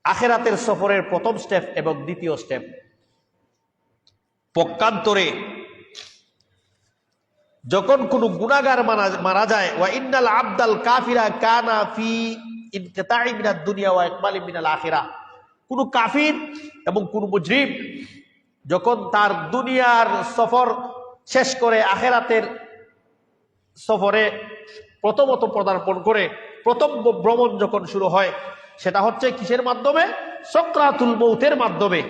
আখিরাতের সফরের প্রথম স্টেপ এবং দ্বিতীয় স্টেপ। পক্ষান্তরে যখন কোন গুনাহগার মারা যায়, ওয়া ইন্নাল আবদাল কাফিরা কানা ফি ইনকিতাই মিনাদ দুনিয়া ওয়া ইকবালি মিনাল আখিরা, কোন কাফির এবং কোন মুজরিম যখন তার দুনিয়ার সফর শেষ করে আখিরাতের সফরে প্রথমত পদার্পণ করে, প্রথম ভ্রমণ যখন শুরু হয়, সেটা হচ্ছে কিসের মাধ্যমে? সাকরাতুল মউতের মাধ্যমে।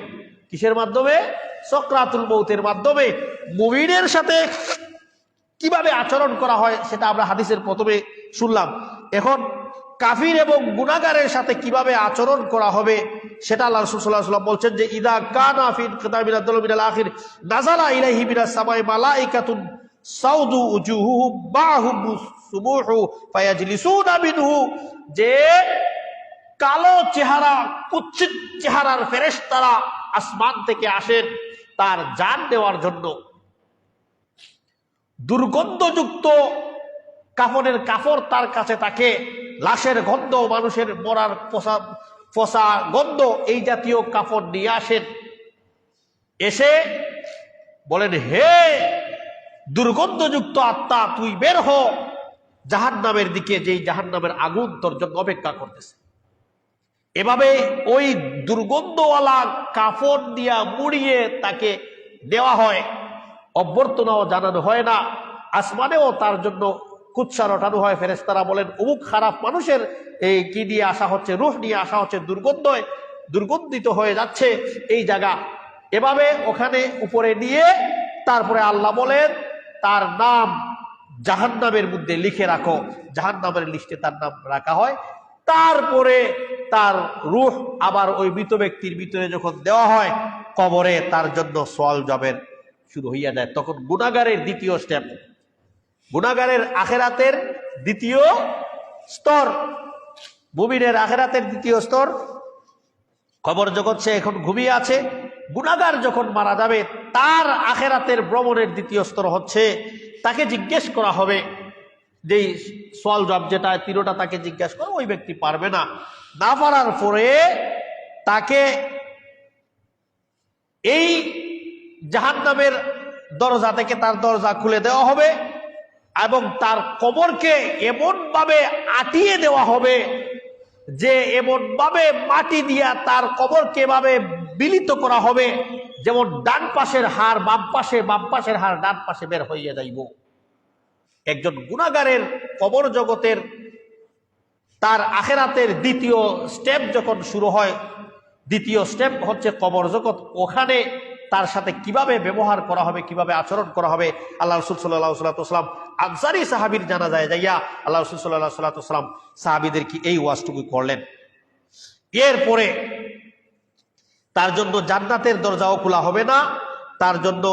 কিসের মাধ্যমে? সাকরাতুল মউতের মাধ্যমে। মুমিনের সাথে কিভাবে আচরণ করা হয় সেটা আমরা হাদিসের প্রথমে শুনলাম। এখন কাফির এবং গুনাহগারের সাথে কিভাবে আচরণ করা হবে সেটা আল্লাহ রাসূল সাল্লাল্লাহু আলাইহি ওয়াসাল্লাম বলছেন যে ইদা কানা ফি ইনকিতাই মিনাদ দুনিয়া মিনাল আখির নাযালা ইলাইহি মিনাস সামাই মালাইকাতুন সাউদু উজুহুহুম বাহুম সুবুহু ফায়াজলিসুনা মিনহু, যে কালো চেহারা কুৎসিত চেহারার ফেরেশতারা আসমান থেকে আসেন তার জান দেওয়ার জন্য। দুর্গন্ধযুক্ত কাফনের কাপড় তার কাছে থাকে, লাশের গন্ধ, মানুষের মরার পচা গন্ধ, এই জাতীয় কাপড় নিয়ে আসেন। এসে বলেন, হে দুর্গন্ধযুক্ত আত্মা, তুই বের হ জাহান্নামের দিকে, যেই জাহান্নামের আগুন তোর জন্য অপেক্ষা করতেছে। এভাবে ওই দুর্গন্ধওয়ালা কাফন দিয়া মুড়িয়ে তাকে দেওয়া হয়, অভ্যর্থনাও জানানো হয় না। আসমানেও তার জন্য কুৎসা রটানো হয়। ফেরেশতারা বলেন, অমুক খারাপ মানুষের এই কি নিয়ে আসা হচ্ছে, রূহ নিয়ে আসা হচ্ছে, দুর্গন্ধিত হয়ে যাচ্ছে এই জায়গা। এভাবে ওখানে উপরে নিয়ে তারপরে আল্লাহ বলেন তার নাম জাহান্নামের মধ্যে লিখে রাখো। জাহান্নামের লিস্টে তার নাম রাখা হয়। তারপরে তার রূহ আবার ওই মৃত ব্যক্তির ভিতরে যখন দেওয়া হয় কবরে, তার জন্য সওয়াল জবাব শুরু হইয়া যায়। তখন গুনাহগারের দ্বিতীয় স্টেপ, গুনাহগারের আখিরাতের দ্বিতীয় স্তর, মুমিনের আখিরাতের দ্বিতীয় স্তর কবর জগৎ। সে এখন ঘুমিয়ে আছে। গুনাহগার যখন মারা যাবে তার আখিরাতের ভ্রমণের দ্বিতীয় স্তর হচ্ছে তাকে জিজ্ঞেস করা হবে, যেই সওয়াল জবাব যেটা তিনটা তাকে জিজ্ঞাসা করে, ওই ব্যক্তি পারবে না। না পারার পরে তাকে এই জাহান্নামের দরজা থেকে তার দরজা খুলে দেওয়া হবে এবং তার কবরকে এমন ভাবে আটিয়ে দেওয়া হবে যে এমন ভাবে মাটি দিয়া তার কবরকে এভাবে বিলিত করা হবে যেমন ডান পাশের হাড় বাম পাশে, বাম পাশের হাড় ডান পাশে বের হইয়া যাইব। একজন গুনাহগারের কবর জগতের তার আখিরাতের দ্বিতীয় স্টেপ যখন শুরু হয়, দ্বিতীয় স্টেপ হচ্ছে কবর জগৎ। ওখানে তার সাথে কিভাবে ব্যবহার করা হবে, কিভাবে আচরণ করা হবে, আল্লাহ রাসূল সাল্লাল্লাহু আলাইহি ওয়াসাল্লাম আনসারী সাহাবীর জানাজায় যাইয়া আল্লাহ রাসূল সাল্লাল্লাহু আলাইহি ওয়াসাল্লাম সাহাবীদেরকে এই ওয়াজটুকু করলেন। এরপরে তার জন্য জান্নাতের দরজাও খোলা হবে না, তার জন্য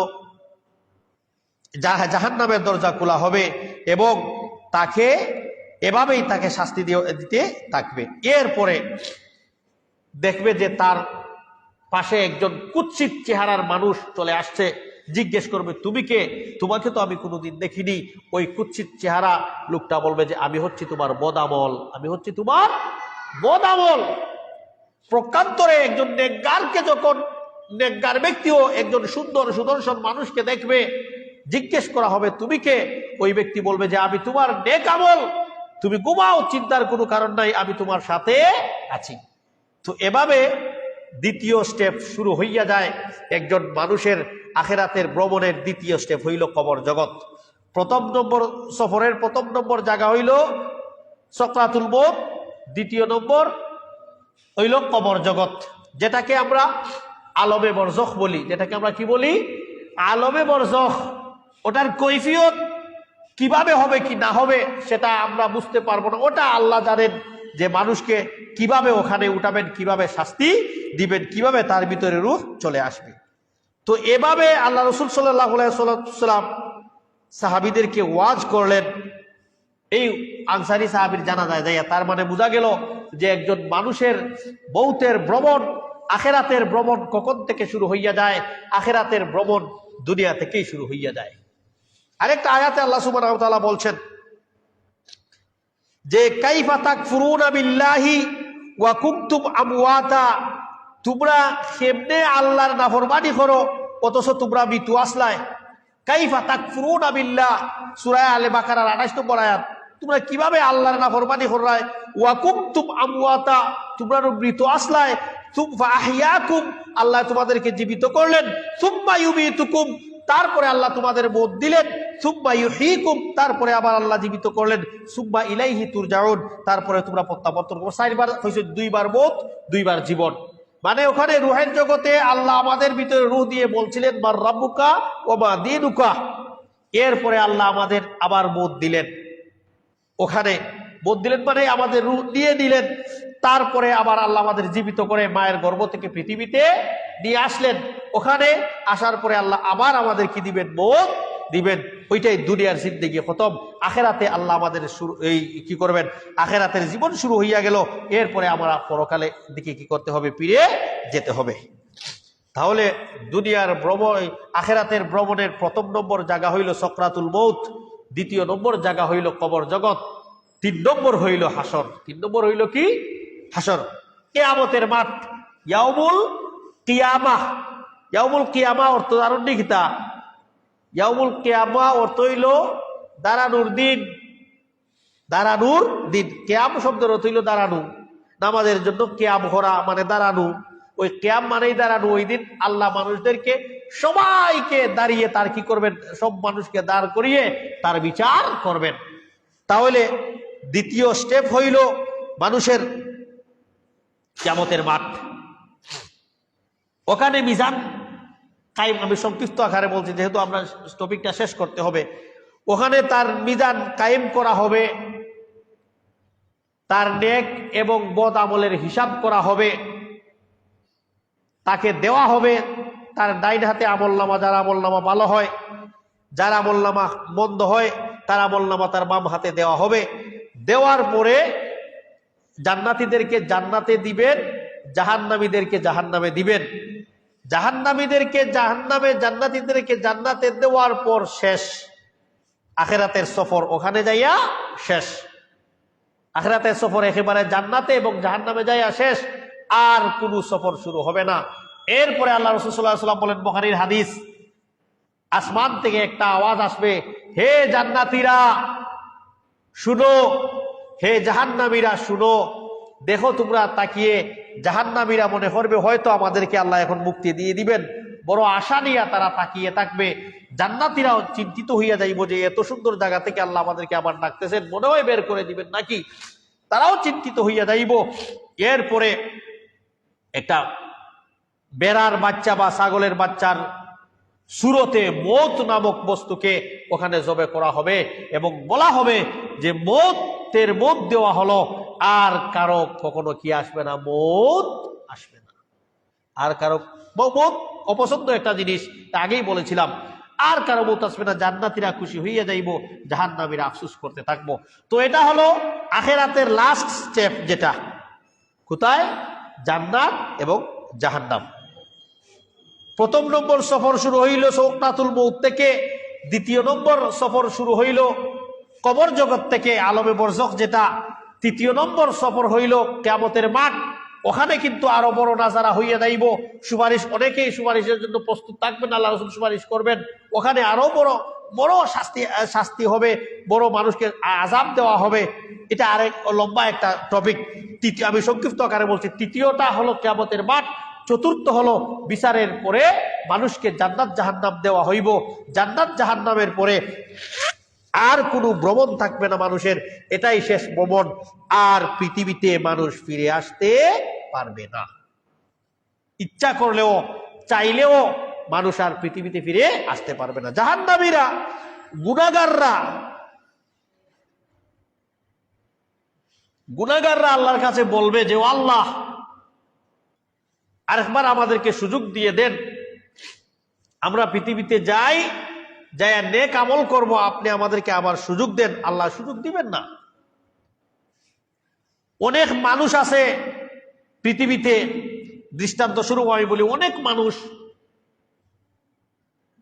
জাহান্নামের দরজা খোলা হবে এবং তাকে এভাবেই তাকে শাস্তি দিতে থাকবে। এরপরে দেখবে যে তার পাশে একজন কুৎসিত চেহারার মানুষ চলে আসছে, জিজ্ঞেস করবে তুমি কে? তোমাকে তো আমি কোনোদিন দেখিনি। ওই কুৎসিত চেহারা লোকটা বলবে যে আমি হচ্ছি তোমার বদামল, আমি হচ্ছি তোমার বদামল। প্রকান্তরে একজন নেককারকে যখন নেককার ব্যক্তিও একজন সুন্দর সুদর্শন মানুষকে দেখবে, জিজ্ঞেস করা হবে তুমি কে? ওই ব্যক্তি বলবে যে আমি তোমার নেক আমল, তুমি ঘুমাও, চিন্তার কোনো কারণ নাই, আমি তোমার সাথে আছি। তো এভাবে দ্বিতীয় স্টেপ শুরু হইয়া যায় একজন মানুষের আখেরাতের ভ্রমণের। দ্বিতীয় স্টেপ হইল কবর জগৎ। প্রথম নম্বর সফরের প্রথম নম্বর জায়গা হইল সাকরাতুল মউত, দ্বিতীয় নম্বর হইল কবর জগৎ, যেটাকে আমরা আলমে বরজখ বলি। যেটাকে আমরা কি বলি? আলমে বরজখ। ওটার কৈফিয়ত কিভাবে হবে কি না হবে সেটা আমরা বুঝতে পারবো না, ওটা আল্লাহ জানেন, যে মানুষকে কিভাবে ওখানে উঠাবেন, কিভাবে শাস্তি দিবেন, কিভাবে তার ভিতরে রূহ চলে আসবে। তো এভাবে আল্লাহ রসুল সাল্লাল্লাহু আলাইহি ওয়াসাল্লাম সাহাবীদেরকে ওয়াজ করলেন। এই আনসারী সাহাবীর জানাজায় যাইয়া তার মানে বোঝা গেল যে একজন মানুষের মৌতের ভ্রমণ, আখেরাতের ভ্রমণ কখন থেকে শুরু হইয়া যায়? আখেরাতের ভ্রমণ দুনিয়া থেকেই শুরু হইয়া যায়। আরেকটা আয়াতে আল্লাহ সুবহানাহু ওয়া তাআলা বলছেন যে কাইফা তাকফুরুনা বিল্লাহি ওয়া কুনতুম আমওয়াতা, তোমরা কেমনে আল্লাহর নাফরমানি করো অথচ তোমরা মৃত্যু আসলায়। কাইফা তাকফুরুনা বিল্লাহ, সূরা আলে বাকারার 28 নম্বর আয়াত। তোমরা কিভাবে আল্লাহর নাফরমানি কররায়? ওয়া কুনতুম আমওয়াতা, তোমরা মৃত আসলায়। সুম্মা আহইয়াকুম, আল্লাহ তোমাদেরকে জীবিত করলেন। সুম্মা ইউমিতুকুম, তারপরে আল্লাহ তোমাদের মওত দিলেন। সুম্মা ইউহয়িকুম, তারপরে আবার আল্লাহ জীবিত করলেন। সুম্মা ইলাইহি তুরজাউন, তারপরে তোমরা প্রত্যাবর্তন করবে। 4 বার হইছে, 2 বার মওত, 2 বার জীবন। মানে ওখানে রুহের জগতে আল্লাহ আমাদের ভিতরে রূহ দিয়ে বলছিলেন মার রাব্বুকা ওয়া মা দীনুকা। এরপরে আল্লাহ আমাদের আবার মওত দিলেন। ওখানে মওত দিলেন মানে আমাদের রূহ দিয়ে দিলেন। তারপরে আবার আল্লাহ আমাদের জীবিত করে মায়ের গর্ভ থেকে পৃথিবীতে নিয়ে আসলেন। ওখানে আসার পরে আল্লাহ আবার আমাদের কি দিবেন? মওত দিবেন। ওইটাই দুনিয়ার জিন্দেগি খতম। আখেরাতে আল্লাহ আমাদের এই কি করবেন? আখেরাতের জীবন শুরু হইয়া গেল। এরপরে আমরা পরকালে দিকে কি করতে হবে? ফিরে যেতে হবে। তাহলে দুনিয়ার ভ্রমণ, আখেরাতের ভ্রমণের প্রথম নম্বর জায়গা হইল সাকরাতুল মউত, দ্বিতীয় নম্বর জায়গা হইল কবর জগৎ, 3 নম্বর হইল হাসর। 3 নম্বর হইল কি? হাসর, কিয়ামতের মাঠ, ইয়াউমুল কিয়ামাহ। ইয়াউমুল কিয়ামা অর্থ জানেন নি কিতা? ইয়াউমুল কিয়ামা অর্থ হইল দাঁড়ানোর দিন। দাঁড়ানোর দিন। কিয়াম শব্দের অর্থ হইল দাঁড়ানো। নামাজের জন্য কিয়াম করা মানে দাঁড়ানো। ওই কিয়াম মানেই দাঁড়ানো। ওই দিন আল্লাহ মানুষদেরকে সবাইকে দাঁড়িয়ে তার কি করবেন? সব মানুষকে দাঁড় করিয়ে তার বিচার করবেন। তাহলে দ্বিতীয় স্টেপ হইল মানুষের কিয়ামতের মাঠ। ওখানে মিজান কায়েম, আমি সংক্ষিপ্ত আকারে বলছি যেহেতু আমরা টপিকটা শেষ করতে হবে। ওখানে তার মিজান কায়েম করা হবে, তার নেক এবং বদ আমলের হিসাব করা হবে, তাকে দেওয়া হবে তার ডাইন হাতে আমলনামা, যার আমলনামা ভালো হয়, যার আমলনামা মন্দ হয় তার আমলনামা তার বাম হাতে দেওয়া হবে। দেওয়ার পরে জান্নাতীদেরকে জান্নাতে দিবেন, জাহান্নামীদেরকে জাহান্নামে দিবেন। জাহান্নামীদেরকে জাহান্নামে, জান্নাতীদেরকে জান্নাতে দেওয়ার পর শেষ। আখেরাতের সফর ওখানে যাইয়া শেষ। আখেরাতের সফর একেবারে জান্নাতে এবং জাহান্নামে যাইয়া শেষ। আর কোনো সফর শুরু হবে না। এরপরে আল্লাহ রাসূল সাল্লাল্লাহু আলাইহি ওয়াসাল্লাম বলেন, বুখারীর হাদিস, আসমান থেকে একটা আওয়াজ আসবে, হে জান্নাতীরা শুনো, হে জাহান্নামীরা শুনো। দেখো তোমরা তাকিয়ে, জাহান্নামীরা মনে করবে হয়তো আমাদেরকে আল্লাহ এখন মুক্তি দিয়ে দিবেন। বড় আশা নিয়ে তারা তাকিয়ে থাকবে। জান্নাতীরাও চিন্তিত হইয়া যাইব যে এত সুন্দর জায়গা থেকে আল্লাহ আমাদেরকে আবার ডাকতেছেন, মনে হয় বের করে দিবেন নাকি। তারাও চিন্তিত হইয়া যাইব। এরপরে একটা বেড়ার বাচ্চা বা ছাগলের বাচ্চার সুরতে মৌত নামক বস্তুকে ওখানে জবে করা হবে এবং বলা হবে যে মৌতের মত দেওয়া হলো, আর কারো কখনো কি আসবে না? মৌত আসবে না। আর কারো মৌত অপছন্দ একটা জিনিস, আগেই বলেছিলাম। আর কারো মৌত আসবে না। জান্নাতীরা খুশি হইয়া যাইব, জাহান্নামীরা আফসোস করতে থাকবো। তো এটা হলো আখেরাতের লাস্ট স্টেপ, যেটা কোথায়? জান্নাত এবং জাহান্নাম। প্রথম নম্বর সফর শুরু হইল সাকরাতুল মউত থেকে। দ্বিতীয় নম্বর সফর শুরু হইল কবর জগৎ থেকে, আলমে বরজখ যেটা। তৃতীয় নম্বর সফর হইল কিয়ামতের মাঠ। ওখানে কিন্তু আরো বড় নাজারা হইয়া যাইব। সুপারিশ, অনেকেই সুপারিশের জন্য প্রস্তুত থাকবেন, আল্লাহ রাসূল সুপারিশ করবেন। ওখানে আরো বড় বড় শাস্তি হবে, বড় মানুষকে আযাব দেওয়া হবে। এটা আরেক লম্বা একটা টপিক। আমি সংক্ষিপ্ত আকারে বলছি। তৃতীয়টা হলো কিয়ামতের মাঠ, চতুর্থ হলো বিচারের পরে মানুষকে জান্নাত জাহান্নাম দেওয়া হইব। জান্নাত জাহান্নামের পরে আর কোনো ভ্রমণ থাকবে না মানুষের, এটাই শেষ ভ্রমণ। আর পৃথিবীতে মানুষ ফিরে আসতে পারবে না। ইচ্ছা করলেও চাইলেও মানুষ আর পৃথিবীতে ফিরে আসতে পারবে না। জাহান্নামীরা, গুনাহগাররা আল্লাহর কাছে বলবে যে আল্লাহ আরেকবার আমাদেরকে সুযোগ দিয়ে দেন, আমরা পৃথিবীতে যাই, যাই নেক আমল করব, আপনি আমাদেরকে আবার সুযোগ দেন। আল্লাহ সুযোগ দিবেন না। অনেক মানুষ আছে পৃথিবীতে, দৃষ্টান্ত স্বরূপ আমি বলি, অনেক মানুষ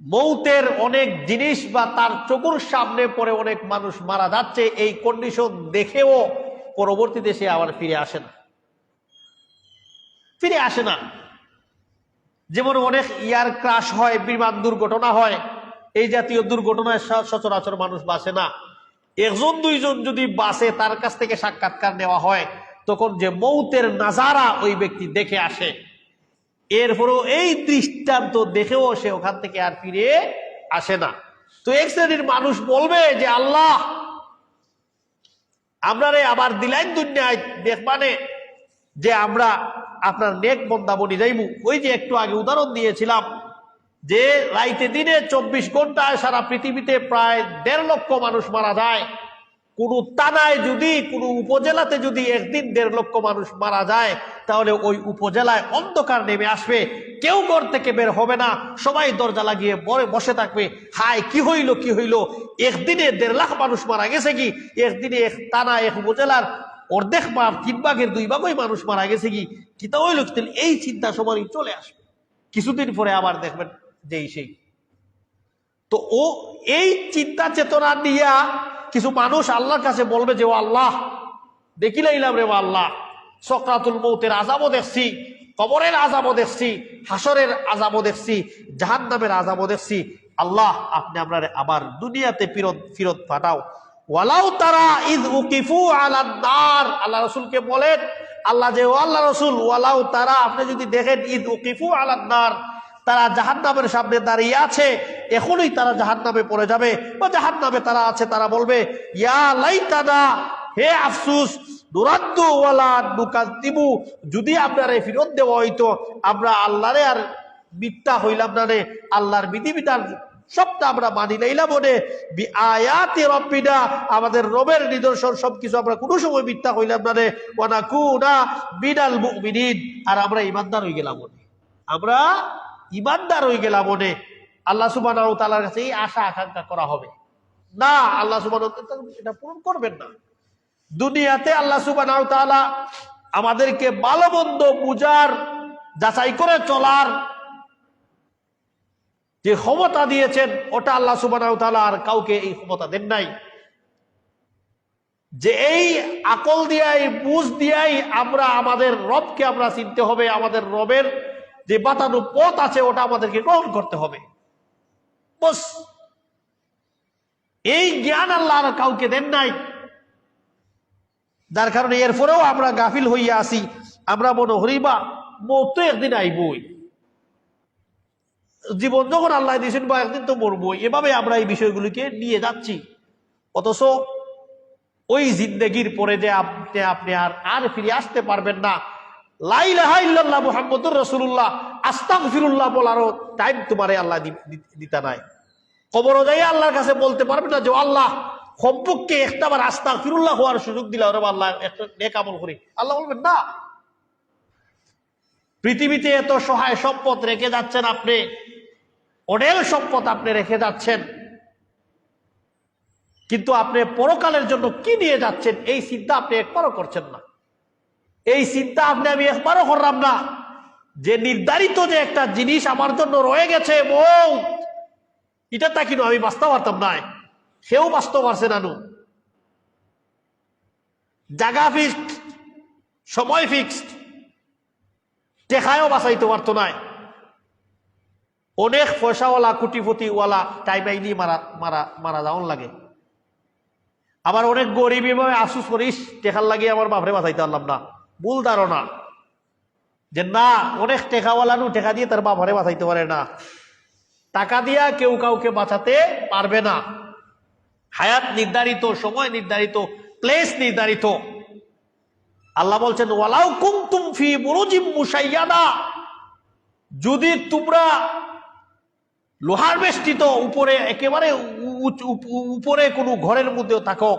মৌতের অনেক জিনিস বা তার চোখের সামনে পড়ে অনেক মানুষ মারা যাচ্ছে, এই কন্ডিশন দেখেও পরবর্তীতে সে আবার ফিরে আসে না। যেমন অনেক এয়ার ক্রাশ হয়, বিমান দুর্ঘটনা হয়, এই জাতীয় দুর্ঘটনায় সচরাচর মানুষ বাঁচে না। একজন দুইজন যদি বাঁচে, তার কাছ থেকে সাক্ষাৎকার নেওয়া হয়, তখন যে মৌতের নাজারা ওই ব্যক্তি দেখে আসে, এরপরেও এই দৃষ্টান্ত দেখেও সে ওখান থেকে আর ফিরে আসে না। তো এক শ্রেণীর মানুষ বলবে যে আল্লাহ আপনারে আবার দিলাইন দুনিয়ায় দেখবানে যে আমরা আপনার নেক বন্দা বনি যাইমু। ওই যে একটু আগে উদাহরণ দিয়েছিলাম যে রাইতে দিনে 24 ঘন্টায় সারা পৃথিবীতে প্রায় 1.5 লক্ষ মানুষ মারা যায়। কোনো থানায় যদি, কোনো উপজেলাতে যদি একদিন 1.5 লক্ষ মানুষ মারা যায়, তাহলে ওই উপজেলায় অন্ধকার নেমে আসবে, কেউ ঘর থেকে বের হবে না, সবাই দরজা লাগিয়ে বসে থাকবে। হায় কি হইল, একদিনে 1.5 লাখ মানুষ মারা গেছে কি, একদিনে এক থানা, এক উপজেলার অর্ধেক বা 3 ভাগের 2 ভাগই মানুষ মারা গেছে কি তা হইল। এই চিন্তা সবারই চলে আসবে, কিছুদিন পরে আবার দেখবেন যেই সেই। তো এই চিন্তা চেতনা নিয়ে কিছু মানুষ আল্লাহর কাছে বলবে যে ও আল্লাহ, দেখিলাইলাম রে আল্লাহ, সকরাতুল মৌতের আযাবও দেখছি, কবরের আযাবও দেখছি, হাসরের আযাবও দেখছি, জাহান্নামের আযাবও দেখছি। আল্লাহ আপনি আমরা আবার দুনিয়াতে ফিরত পাঠাও। ওয়ালাউ তারা ইয উকিফু আলান নার, আল্লাহ রাসূলকে বলেন আল্লাহ যে ও আল্লাহ রাসূল, ওয়ালাউ তারা, আপনি যদি দেখেন, ইয উকিফু আলান নার, তারা জাহান্নামের সামনে দাঁড়িয়ে আছে, এখনই তারা জাহান্নামে পড়ে যাবে বা জাহান্নামে তারা আছে, তারা বলবে ইয়া লাইতানা, হে আফসুস, নুরাদ্দু ওয়ালা নুকাযযিবু, যদি আপনারে ফিরত দেওয়া হইতো, আমরা আল্লাহরে আর মিথ্যা হইলাম না রে, আল্লাহর বিধিবিধান সবটা আমরা মানি লাইলাম মনে, বিআয়াতি রাব্বিনা, আমাদের রবের নিদর্শন সবকিছু আমরা কোনো সময় মিথ্যা হইলাম না রে, ওয়া নাকুনা মিনাল মুমিনিন, আর আমরা ঈমানদার হয়ে গেলাম মনে, আমরা ঈমানদার হয়ে গেলাম মনে। আল্লাহ সুবহানাহু ওয়া তাআলার কাছে এই আশা আকাঙ্ক্ষা করা হবে না, আল্লাহ সুবহানাহু ওয়া তাআলা এটা পূরণ করবেন না। দুনিয়াতে আল্লাহ সুবহানাহু ওয়া তাআলা আমাদেরকে ভালো মন্দ বুঝার, যাচাই করে চলার যে ক্ষমতা দিয়েছেন, ওটা আল্লাহ সুবহানাহু ওয়া তাআলা আর কাউকে এই ক্ষমতা দেন নাই। যে এই আকল দিয়াই, বুঝ দিয়াই আমরা আমাদের রবকে আমরা চিনতে হবে, আমাদের রবের যে বাতানো পথ আছে ওটা আমাদেরকে গ্রহণ করতে হবে। বস এই জ্ঞান আল্লাহ আর কাউকে দেন নাই, যার কারণে এরপরেও আমরা গাফিল হইয়া আসি। আমরা মনে হরিবা মৌত তো একদিন আইবই, জীবন যখন আল্লাহ দিয়েছেন বা একদিন তো মরবই, এভাবে আমরা এই বিষয়গুলিকে নিয়ে যাচ্ছি। অথচ ওই জিন্দেগির পরে যে আপনি আর ফিরে আসতে পারবেন না, লা ইলাহা ইল্লাল্লাহ মুহাম্মাদুর রাসূলুল্লাহ আস্তাগফিরুল্লাহ বলারও টাইম তোমারে আল্লাহ দিতা নাই। কবর যাই আল্লাহর কাছে বলতে পারবে না যে আল্লাহ কমপক্ষে একটাবার আস্তাগফিরুল্লাহ হওয়ার সুযোগ দিলা, ওরে আল্লাহ একটা নেক আমল করি, আল্লাহ বলবেন না। পৃথিবীতে এত সহায় সম্পদ রেখে যাচ্ছেন আপনি, অঢেল সম্পদ আপনি রেখে যাচ্ছেন, কিন্তু আপনি পরকালের জন্য কি নিয়ে যাচ্ছেন এই চিন্তা আপনি একবারও করছেন না। এই চিন্তা আমি একবারও করলাম না যে নির্ধারিত যে একটা জিনিস আমার জন্য রয়ে গেছে মৌত, এটা তা কিনো আমি বাঁচতে পারতাম না, সেও বাঁচতে পারছে না। জায়গা ফিক্সড, সময় ফিক্সড, টেকায়ও বাঁচাইতে পারতো না। অনেক পয়সাওয়ালা কোটিপতিওয়ালা টাইম আইনি মারা যাওয়ার লাগে, আবার অনেক গরিব এভাবে আফসোস করিস টেকার লাগিয়ে আমার বাপরে বাঁচাইতে পারলাম না। ভুল ধারণা, যে না অনেক টেকাওয়ালানু টেকা দিয়ে তার বাপরে বাঁচাইতে পারে না। টাকা দিয়া কেউ কাউকে বাঁচাতে পারবে না। হায়াত নির্ধারিত, সময় নির্ধারিত, প্লেস নির্ধারিত। আল্লাহ বলছেন ওয়ালাউ কুনতুম ফি বুরুজিম মুশাইয়াদা, যদি তোমরা লোহার বেষ্টিত উপরে একেবারে উপরে কোনো ঘরের মধ্যেও থাকো,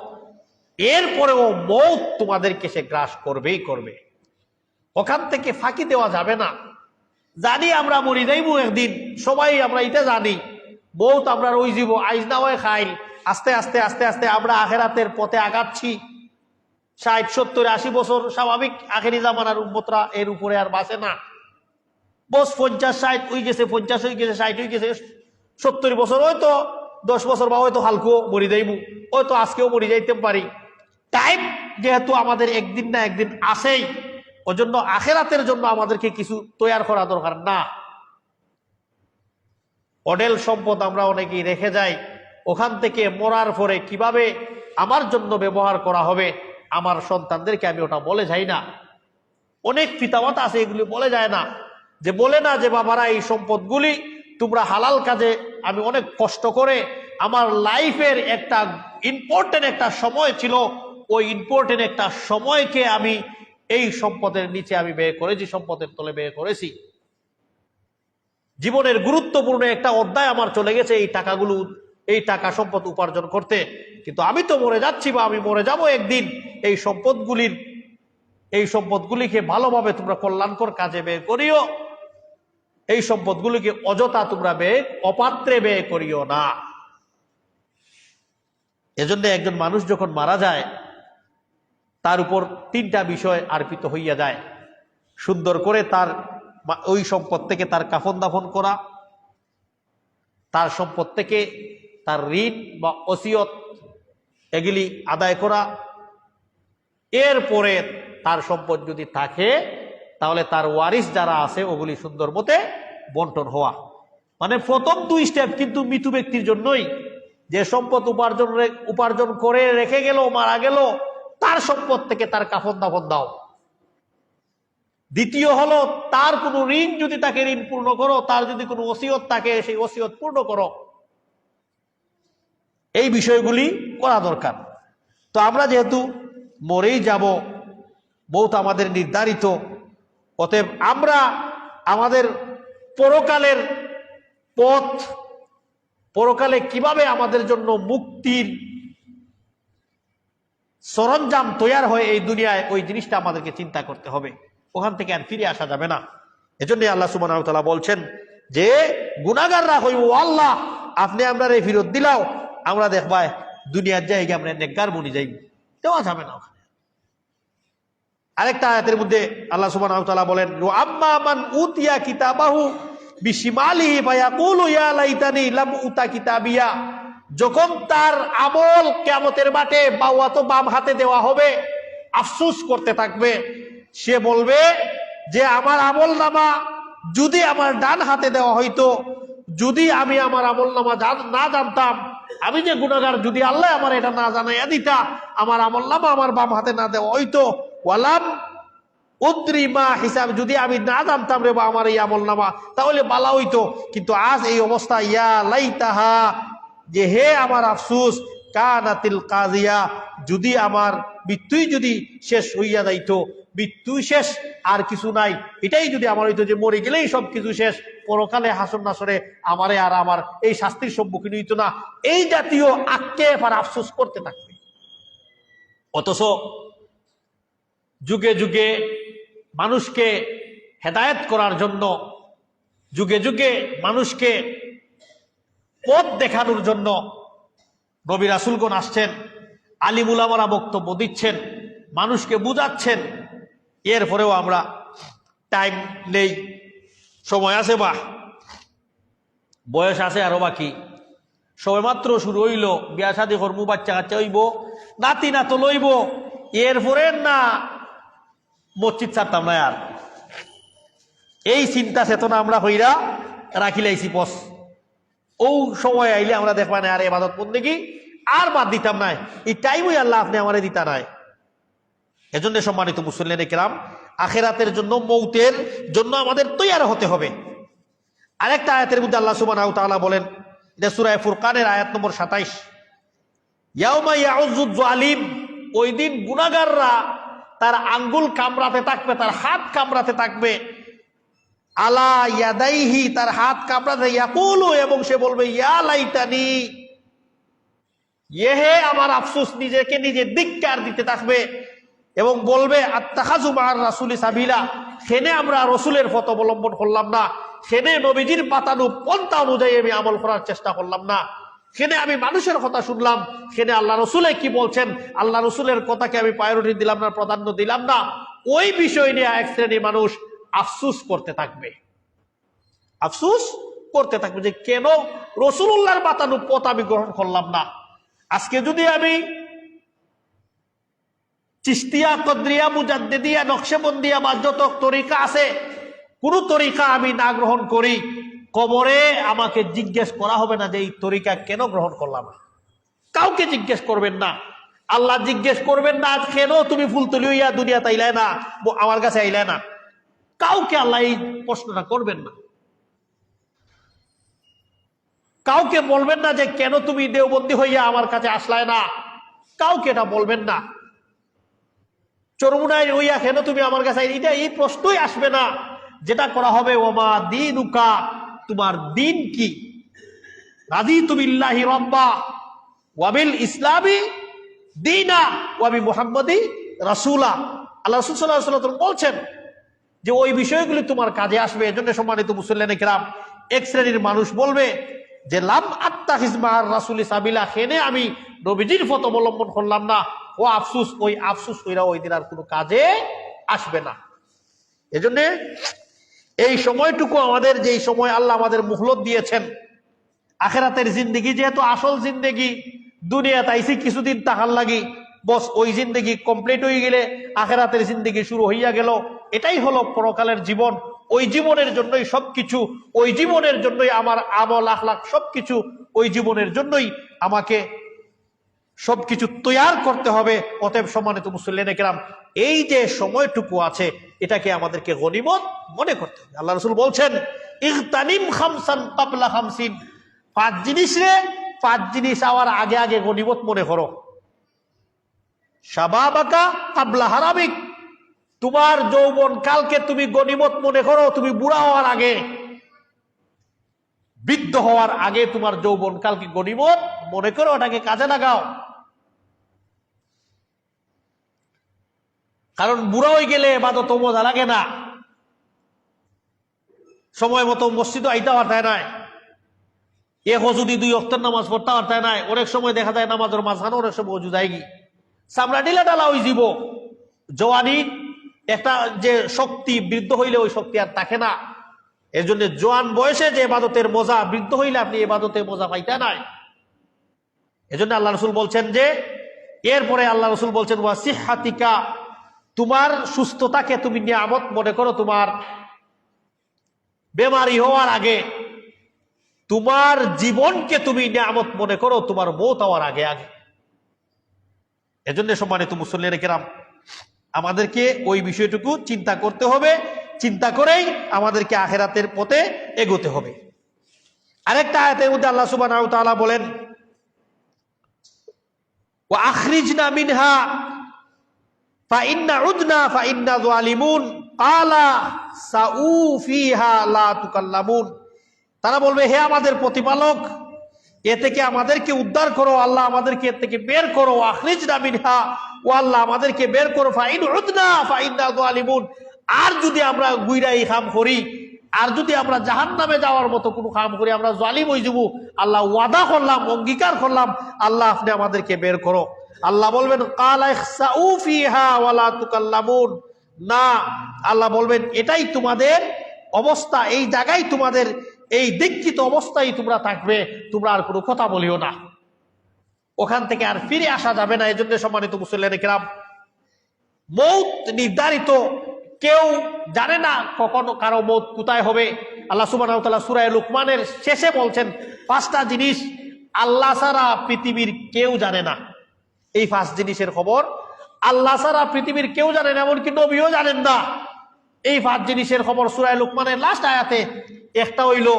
এরপরেও মৌত তোমাদেরকে সে গ্রাস করবেই করবে। ওখান থেকে ফাঁকি দেওয়া যাবে না। জানি আমরা মরি যাইব একদিন, সবাই আমরা এটা জানি। মৌত আমরা রই যাব, আইজ না হয় খাইল। আস্তে আস্তে আস্তে আস্তে আমরা আখেরাতের পথে আগাচ্ছি। 60, 70, 80 বছর স্বাভাবিক। আখেরি জামানার উম্মতরা এর উপরে আর বাঁচে না। বস 50, 60 হয়ে গেছে, 50 হয়ে গেছে, 60 হয়ে গেছে, 70 বছর হয়তো 10 বছর বা হয়তো হালকো মরি যাইব, হয়তো আজকেও মরি যাইতে পারি। টাইম যেহেতু আমাদের একদিন না একদিন আসেই, ওজন্য আখেরাতের জন্য আমাদেরকে কিছু তৈয়ার করা দরকার না। অডেল সম্পদ আমরা অনেকেই রেখে যাই, ওখান থেকে মরার পরে কিভাবে আমার জন্য ব্যবহার করা হবে আমার সন্তানদেরকে আমি ওটা বলে যাই না। অনেক পিতামাতা আছে এগুলি বলে যায় না, যে বলে না যে বাবারা এই সম্পদগুলি তোমরা হালাল কাজে, আমি অনেক কষ্ট করে আমার লাইফের একটা ইম্পর্টেন্ট একটা সময় ছিল, ওই ইম্পর্টেন্ট একটা সময়কে আমি এই সম্পদের নিচে আমি ব্যয় করেছি, সম্পদের তলে ব্যয় করেছি। জীবনের গুরুত্বপূর্ণ একটা অধ্যায় আমার চলে গেছে এই টাকাগুলো, এই টাকা সম্পদ উপার্জন করতে। কিন্তু আমি তো মরে যাচ্ছি বা আমি মরে যাব একদিন। এই সম্পদগুলিকে ভালোভাবে তোমরা কল্যাণকর কাজে ব্যয় করিও। এই সম্পদগুলিকে অযথা তোমরা অপাত্রে ব্যয় করিও না। এজন্য একজন মানুষ যখন মারা যায় তার উপর 3টা বিষয় আরোপিত হইয়া যায়। সুন্দর করে তার ওই সম্পদ থেকে তার কাফন দাফন করা, তার সম্পদ থেকে তার ঋণ বা ওসিয়ত এগুলি আদায় করা, এরপরে তার সম্পদ যদি থাকে তাহলে তার ওয়ারিস যারা আছে ওগুলি সুন্দর মতে বন্টন হওয়া। মানে প্রথম 2 স্টেপ কিন্তু মৃত ব্যক্তির জন্যই, যে সম্পদ উপার্জন করে রেখে গেল, মারা গেল, তার সম্পদ থেকে তার কাফন দাফন দাও। দ্বিতীয় হলো তার কোনো ঋণ যদি তাকে ঋণ পূর্ণ করো, তার যদি কোনো ওসিয়ত থাকে সেই ওসিয়ত পূর্ণ করো। এই বিষয়গুলি করা দরকার। তো আমরা যেহেতু মরেই যাব, মৌত আমাদের নির্ধারিত, অতএব আমরা আমাদের পরকালের পথ, পরকালে কিভাবে আমাদের জন্য মুক্তির সরঞ্জাম তৈয়ার হয় এই দুনিয়ায়, ওই জিনিসটা আমাদেরকে চিন্তা করতে হবে। ওখান থেকে আর ফিরে আসা যাবে না। এজন্য আল্লাহ সুবহানাহু ওয়া তাআলা বলছেন যে গুনাহগাররা হইব আল্লাহ আপনি আমরা রে ফিরত দিলাও, আমরা দেখবা দুনিয়ার জায়গা আমরা নেককার বনি যাই, দেওয়া যাবে না। আরেকটা আয়াতের মধ্যে আল্লাহ সুবহানাহু ওয়া তাআলা বলেন আম্মা মান উতিয়া কিতাবাহু বিশিমালিহি ফায়াকুলু ইয়া লাইতানি লাম উতা কিতাবিয়া, যখন তার আমল কিয়ামতের মাঠে বাম হাতে দেওয়া হবে আফসোস করতে থাকবে। সে বলবে যে আমার আমলনামা যদি আমার ডান হাতে দেওয়া হইতো, যদি আমি আমার আমলনামা না জানতাম, আমি যে গুনাহগার, যদি আল্লাহ আমার এটা না জানাইয়া দিতা, আমার আমলনামা আমার বাম হাতে না দেওয়া হইতো, ওয়ালাম উদ্রি মা হিসাব, যদি আমি না জানতাম রে বা আমার এই আমলনামা, তাহলে বালা হইতো। কিন্তু আজ এই অবস্থা, ইয়া লাইতাহা, যে হে আমার আফসোস, কানাতিল কাজিয়া, যদি আমার মৃত্যুই যদি শেষ হইয়া যাইতো, মৃত্যু শেষ আর কিছু নাই, এটাই যদি আমার হইতো যে মরে গেলেই সব কিছু শেষ, পরকালে হাসর নাসরে আমারে আর আমার এই শাস্তির সম্মুখীন হইতো না, এই জাতীয় আক্ষেপ আর আফসোস করতে থাকবে। অথচ যুগে যুগে মানুষকে হেদায়েত করার জন্য, যুগে যুগে মানুষকে পথ দেখানোর জন্য নবী রাসূলগণ আসছেন, আলিম উলামারা বক্তব্য দিচ্ছেন, মানুষকে বুঝাচ্ছেন। এরপরেও আমরা টাইম নেই, সময় আছে, বা বয়স আছে আরো বাকি, সবে মাত্র শুরু হইল, বিয়া শাদী করবো, বাচ্চা কাচ্চা হইব, নাতি না তো লইব, এরপরে না মসজিদ ছাড়তাম না আর, এই চিন্তা চেতনা আমরা হইরা রাখি লাইছি পস। ও সময় আইলে আমরা দেখবা না আর ইবাদত বন্দেগী আর বাদ দিতাম না, এই টাইমই আল্লাহ আপনি আমারে দিতা নাই। এজন্য সম্মানিত মুসল্লিনে কেরাম, আখিরাতের জন্য, মৌতের জন্য আমাদের তৈয়ার হতে হবে। আরেকটা আয়াতের মধ্যে আল্লাহ সুবহানাহু ওয়া তাআলা বলেন, এটা সূরা ফুরকানের আয়াত নম্বর 27, ইয়াউমা ইয়াউযুয জালিম, ওই দিন গুনাহগাররা তার আঙ্গুল কামড়াতে থাকবে, তার হাত কামড়াতে থাকবে, আলা ইয়াদাইহি, তার হাত কামড়াতে, ইয়াকুলু, এবং সে বলবে ইয়া লাইতানি, ইহে আমার আফসোস, নিজেকে নিজে ধিক্কার দিতে থাকবে এবং বলবে আত্তাখাযু মা'আর রাসূলি সাবিলা, সেনে আমরা রসুলের পথ অবলম্বন করলাম না, সেনে নবীজির পাতানো পন্থা অনুযায়ী আমি আমল করার চেষ্টা করলাম না, সেনে আমি মানুষের কথা শুনলাম, সেনে আল্লাহ রসুলে কি বলছেন আল্লাহ রসুলের কথাকে আমি প্রায়োরিটি দিলাম না, প্রাধান্য দিলাম না। ওই বিষয় নিয়ে এক শ্রেণীর মানুষ আফসুস করতে থাকবে, আফসুস করতে থাকবে যে কেন রসুলুল্লাহর বাতানো পথ আমি গ্রহণ করলাম না। আজকে যদি আমি চিশতিয়া, কদরিয়া, মুজাদ্দিদিয়া, নকশবন্দিয়া বা যত তরিকা আছে, কোন তরিকা আমি না গ্রহণ করি, কবরে আমাকে জিজ্ঞেস করা হবে না যে এই তরিকা কেন গ্রহণ করলাম। কাউকে জিজ্ঞেস করবেন না, আল্লাহ জিজ্ঞেস করবেন না কেন তুমি ফুল তুলিয়া দুনিয়াতে আইলে না, আমার কাছে আইলে না। কাউকে আল্লাহ এই প্রশ্নটা করবেন না। কাউকে বলবেন না যে কেন তুমি দেওবন্দি হইয়া আমার কাছে আসলায় না, কাউকে এটা বলবেন না। চরমুনায় হইয়া কেন তুমি আমার কাছে, এটা এই প্রশ্নই আসবে না। যেটা করা হবে, ওমা দীনুকা, তোমার দিন কি, রাদিতু বিল্লাহি রাব্বা ওয়া বিল ইসলামি দীনা ওয়া বি মুহাম্মাদি রাসূলা। আল্লাহ রাসূল সাল্লাল্লাহু আলাইহি ওয়াসাল্লাম বলছেন যে ওই বিষয়গুলি তোমার কাজে আসবে। এজন্য সম্মানিত মুসল্লিনে কিরাম, এক শ্রেণীর মানুষ বলবে যে লাম আত্তাখিজ মা'আর রাসূলি সাবিলা, হেনে আমি নবীজির পথ অবলম্বন করলাম না, ও আফসুস, ওই আফসুস কইরা ওই দিন আর কোনো কাজে আসবে না। এজন্য এই সময়টুকু আমাদের, যেই সময় আল্লাহ আমাদের মুহলত দিয়েছেন, আখিরাতের জিন্দেগি যেহেতু আসল জিন্দেগি, দুনিয়াতে আইছি কিছুদিন তাহার লাগি, বস ওই জিন্দেগি কমপ্লিট হয়ে গেলে আখিরাতের জিন্দেগি শুরু হইয়া গেল। এটাই হলো পরকালের জীবন। ওই জীবনের জন্যই সবকিছু, ওই জীবনের জন্যই আমার আমল আখলাক সবকিছু, ওই জীবনের জন্যই আমাকে সবকিছু তৈয়ার করতে হবে। অতএব সম্মানিত মুসল্লিনে কেরাম, এই যে সময়টুকু আছে এটাকে আমাদেরকে গনিমত মনে করতে হবে। আল্লাহ রাসূল বলছেন ইগতানিম খামসান ক্বাবলা খামসিন, 5 জিনিস রে, 5 জিনিস আওয়ার আগে আগে গনিমত মনে করো। শাবাবাকা ক্বাবলা হারামিক, তোমার যৌবন কালকে তুমি গনিমত মনে করো। তুমি বুড়া হওয়ার আগে, বৃদ্ধ হওয়ার আগে তোমার যৌবন কালকে গনিমত মনে করো, ওটাকে কাজে লাগাও। কারণ বুড়া হয়ে গেলে ইবাদত মজা লাগে না, সময় মতো মসজিদে আইতে পারতায় নাই, যদি 2 ওয়াক্তের নামাজ পড়তে পারতায় নাই। অনেক সময় দেখা যায় নামাজের মাঝখানে অনেক সময় অজু যায়গি, চামড়া ঢিলা ডালা হয়ে যাব। জওয়ানি একটা যে শক্তি, বৃদ্ধ হইলে ওই শক্তি আর থাকে না। এর জন্য জোয়ান বয়সে যে ইবাদতের মজা, বৃদ্ধ হইলে আপনি ইবাদতের মজা পাইতে নাই। এজন্য আল্লাহ রাসূল বলছেন যে, এরপরে আল্লাহ রাসূল বলছেন ওয়া সিহহাতিকা, তোমার সুস্থতাকে তুমি নিয়ামত মনে করো। তোমার বেমারি হওয়ার আগে, তোমার জীবনকে তুমি নিয়ামত মনে করো, তোমার মওত হওয়ার আগে আগে। এজন্য সম্মানিত মুসল্লিরা কিরাম, আমাদেরকে ওই বিষয়টুকু চিন্তা করতে হবে। চিন্তা করেই আমাদেরকে আখিরাতের পথে এগোতে হবে। আরেকটা আয়াতের মধ্যে আল্লাহ সুবহানাহু ওয়া তাআলা বলেন ওয়া আখরিজনা মিনহা ফাইন্না উদনা ফাইন্না যালিমুন ক্বালা সাউ ফিহা লা তুকাল্লামুন। তারা বলবে, হে আমাদের প্রতিপালক, এ থেকে আমাদেরকে উদ্ধার করো, আল্লাহ আমাদেরকে এর থেকে বের করো। আখরিজনা মিনহা, ও আল্লাহ আমাদেরকে বের করো। ফাইন উদনা ফাইন্না যালিমুন, আর যদি আমরা গুইরাই কাম করি, আর যদি আমরা জাহান্নামে যাওয়ার মতো কোনো কাম করি, আমরা জালিম হয়ে যাব। আল্লাহ ওয়াদা করলাম, অঙ্গীকার করলাম, আল্লাহ আপনি আমাদেরকে বের করো। আল্লাহ বলবেন ক্বালা ইখসাউ ফিহা ওয়া লা তুকাল্লামুন, না, আল্লাহ বলবেন এটাই তোমাদের অবস্থা, এই জায়গায় তোমাদের এই দীক্ষিত অবস্থায় তোমরা থাকবে, তোমরা আর কোনো কথা বলিও না, ওখান থেকে আর ফিরে আসা যাবে না। এজন্য সম্মানিত মুসল্লিনে কিরাম, মৌত নির্ধারিত, কেউ জানে না কখনো কারো মৌত কোথায় হবে। আল্লাহ সুবহানাহু ওয়া তাআলা সূরা লুকমানের শেষে বলছেন 5টা জিনিস
আল্লাহ ছাড়া পৃথিবীর কেউ জানে না। এই 5 জিনিসের খবর আল্লাহ ছাড়া পৃথিবীর কেউ জানে না, এমনকি নবীও জানেন না। এই 5 জিনিসের খবর সূরা লুকমানের লাস্ট আয়াতে। একটা হইল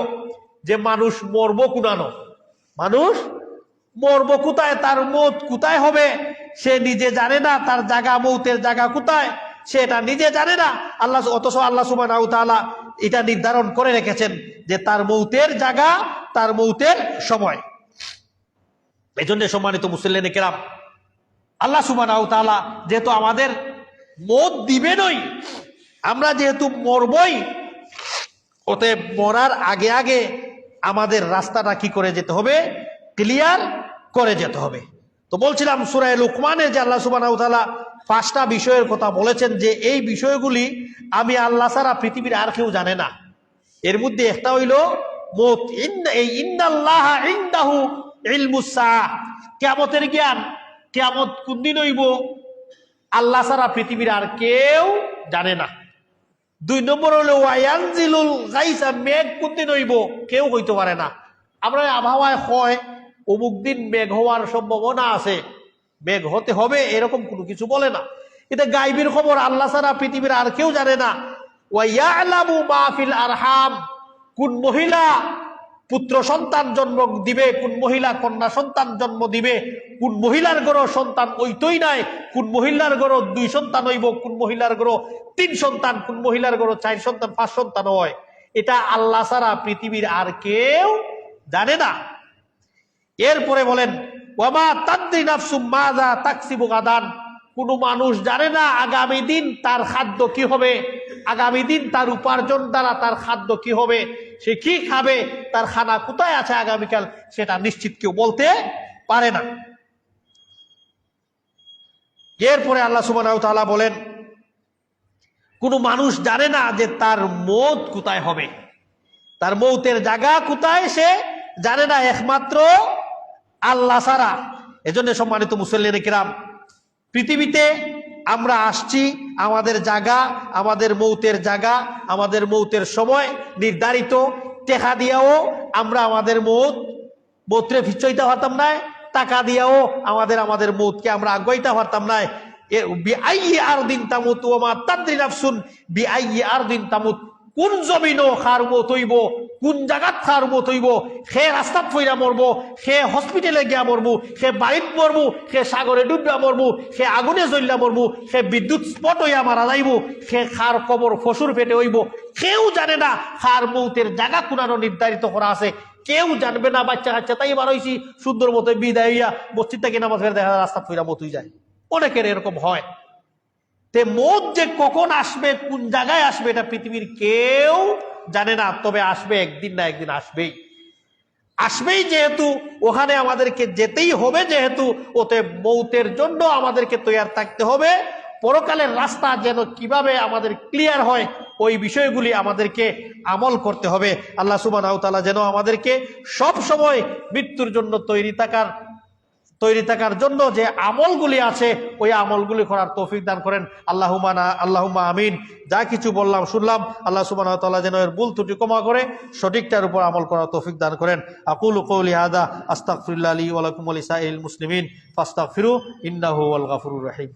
যে মানুষ মরব কুনানো, মানুষ মরব কোথায়, তার মৌত কোথায় হবে সে নিজে জানে না, তার জায়গা মৌতের জায়গা কোথায় সে এটা নিজে জানে না। আল্লাহ অথচ আল্লাহ সুবহানাহু ওয়া তাআলা এটা নির্ধারণ করে রেখেছেন যে তার মৌতের জায়গা, তার মৌতের সময়। এই জন্য সম্মানিত মুসল্লিনে কেরাম, আল্লাহ সুবহানাহু ওয়া তাআলা যেহেতু আমাদের মৌত দিবেনই, আমরা যেহেতু মরবই, অতএব মরার আগে আগে আমাদের রাস্তাটা কি করে যেতে হবে, ক্লিয়ার করে যেতে হবে। তো বলছিলাম সূরা লুকমানে যে আল্লাহ সুবহানাহু ওয়া তাআলা 5টা বিষয়ের কথা বলেছেন যে এই বিষয়গুলি আমি আল্লাহ ছাড়া পৃথিবীর আর কেউ জানে না। এর মধ্যে একটা হইল মৌত। ইন্নাল্লাহা ইনদাহু ইলমুস সাআহ, কিয়ামতের জ্ঞান, কিয়ামত কোন দিন হইব আল্লাহ ছাড়া পৃথিবীর আর কেউ জানে না। 2 নম্বর হলো ওয়ায়ানজিলুল গাইসা, মেঘ কোন দিন হইব কেউ হইতে পারে না। আমরা আবহাওয়ায় হয় অমুক দিন মেঘ হওয়ার সম্ভাবনা আছে, মেঘ হতে হবে এরকম কোনো কিছু বলে না। এটা গায়বের খবর, আল্লাহ ছাড়া পৃথিবীর আর কেউ জানে না। ওয়ায়ালামু মা ফিল আরহাম, কোন মহিলা পুত্র সন্তান জন্ম দিবে, কোন মহিলা কন্যা সন্তান জন্ম দিবে, কোন মহিলার গড় সন্তান ওইতই নাই, কোন মহিলার গড় 2 সন্তান হইব, কোন মহিলার গড় 3 সন্তান, কোন মহিলার গড় 4 সন্তান 5 সন্তান হয়, এটা আল্লাহ ছাড়া পৃথিবীর আর কেউ জানে না। এরপরে বলেন ওয়ামা তাদরি নাফসুম মাযা তাকসিবু গাদান, কোন মানুষ জানে না আগামী দিন তার খাদ্য কি হবে, আগামী দিন তার উপার্জন দ্বারা তার খাদ্য কি হবে, সে কি খাবে, তার খানা কোথায় আছে আগামীকাল সেটা নিশ্চিত কেউ বলতে পারে না। এরপরে আল্লাহ সুবহানাহু ওয়া তাআলা বলেন কোন মানুষ জানে না যে তার মৌত কোথায় হবে, তার মৌতের জায়গা কোথায় সে জানে না, একমাত্র আল্লাহ ছাড়া। এজন্য সম্মানিত মুসল্লিনে কিরাম, পৃথিবীতে আমরা আসছি, আমাদের জায়গা, আমাদের মৌতের জায়গা, আমাদের মৌতের সময় নির্ধারিত। টেকা দিয়াও আমরা আমাদের মৌতরে ফিচাইতে পারতাম না, টাকা দিয়াও আমাদের মৌতকে আমরা আগাইতে পারতাম না। বিআইয়ি আরদিন তামুত ওয়া মা তাদরি নাফসুন বিআইয়ি আরদিন তামুত, কোন জমিনও খার মৌত হইব, কোন জায়গাত খার মৌত হইব, সে রাস্তাত ফইরা মরবো, সে হসপিটালে গিয়া মরবো, সে বাড়িত মরবো, সে সাগরে ডুবিয়া মরবো, সে আগুনে জ্বলিয়া মরবো, সে বিদ্যুৎ স্পট হইয়া মারা যাইব, সে খার কবর ফসুর পেটে হইব। কেউ জানে না খার মৌতের জায়গা কোনানো নির্ধারিত করা আছে, কেউ জানবে না। বাচ্চা কাচ্চা তাই বার হইছি সুন্দর মতো বিদায় হইয়া মসজিদ থেকে নামাজ পড়ে দেখা রাস্তা ফইরা মত হয়ে যায়, অনেকের এরকম হয়। তে মৌত যে কখন আসবে, কোন জায়গায় আসবে, এটা পৃথিবীর কেউ জানে না। তবে আসবে, একদিন না একদিন আসবেই, আসবেই। যেহেতু ওখানে আমাদেরকে যেতেই হবে, যেহেতু ওতে মৌতের জন্য আমাদেরকে তৈয়ার থাকতে হবে। পরকালের রাস্তা যেন কিভাবে আমাদের ক্লিয়ার হয়, ওই বিষয়গুলি আমাদেরকে আমল করতে হবে। আল্লাহ সুবহানাহু ওয়া তাআলা যেন আমাদেরকে সব সময় মৃত্যুর জন্য তৈরি থাকার জন্য যে আমলগুলি আছে ওই আমলগুলি করার তৌফিক দান করেন। আল্লাহুম্মা আমিন। যা কিছু বললাম শুনলাম, আল্লাহ সুবহানাহু ওয়া তাআলা যেন এর ভুল ত্রুটি ক্ষমা করে সঠিকটার উপর আমল করার তৌফিক দান করেন। আকুলু কওলি হাযা আস্তাগফিরুল্লাহ লি ওয়া লাকুম ওয়া লিসাইরিল মুসলিমিন ফাস্তাগফিরু ইন্নাহু হুয়াল গাফুরুর রহিম।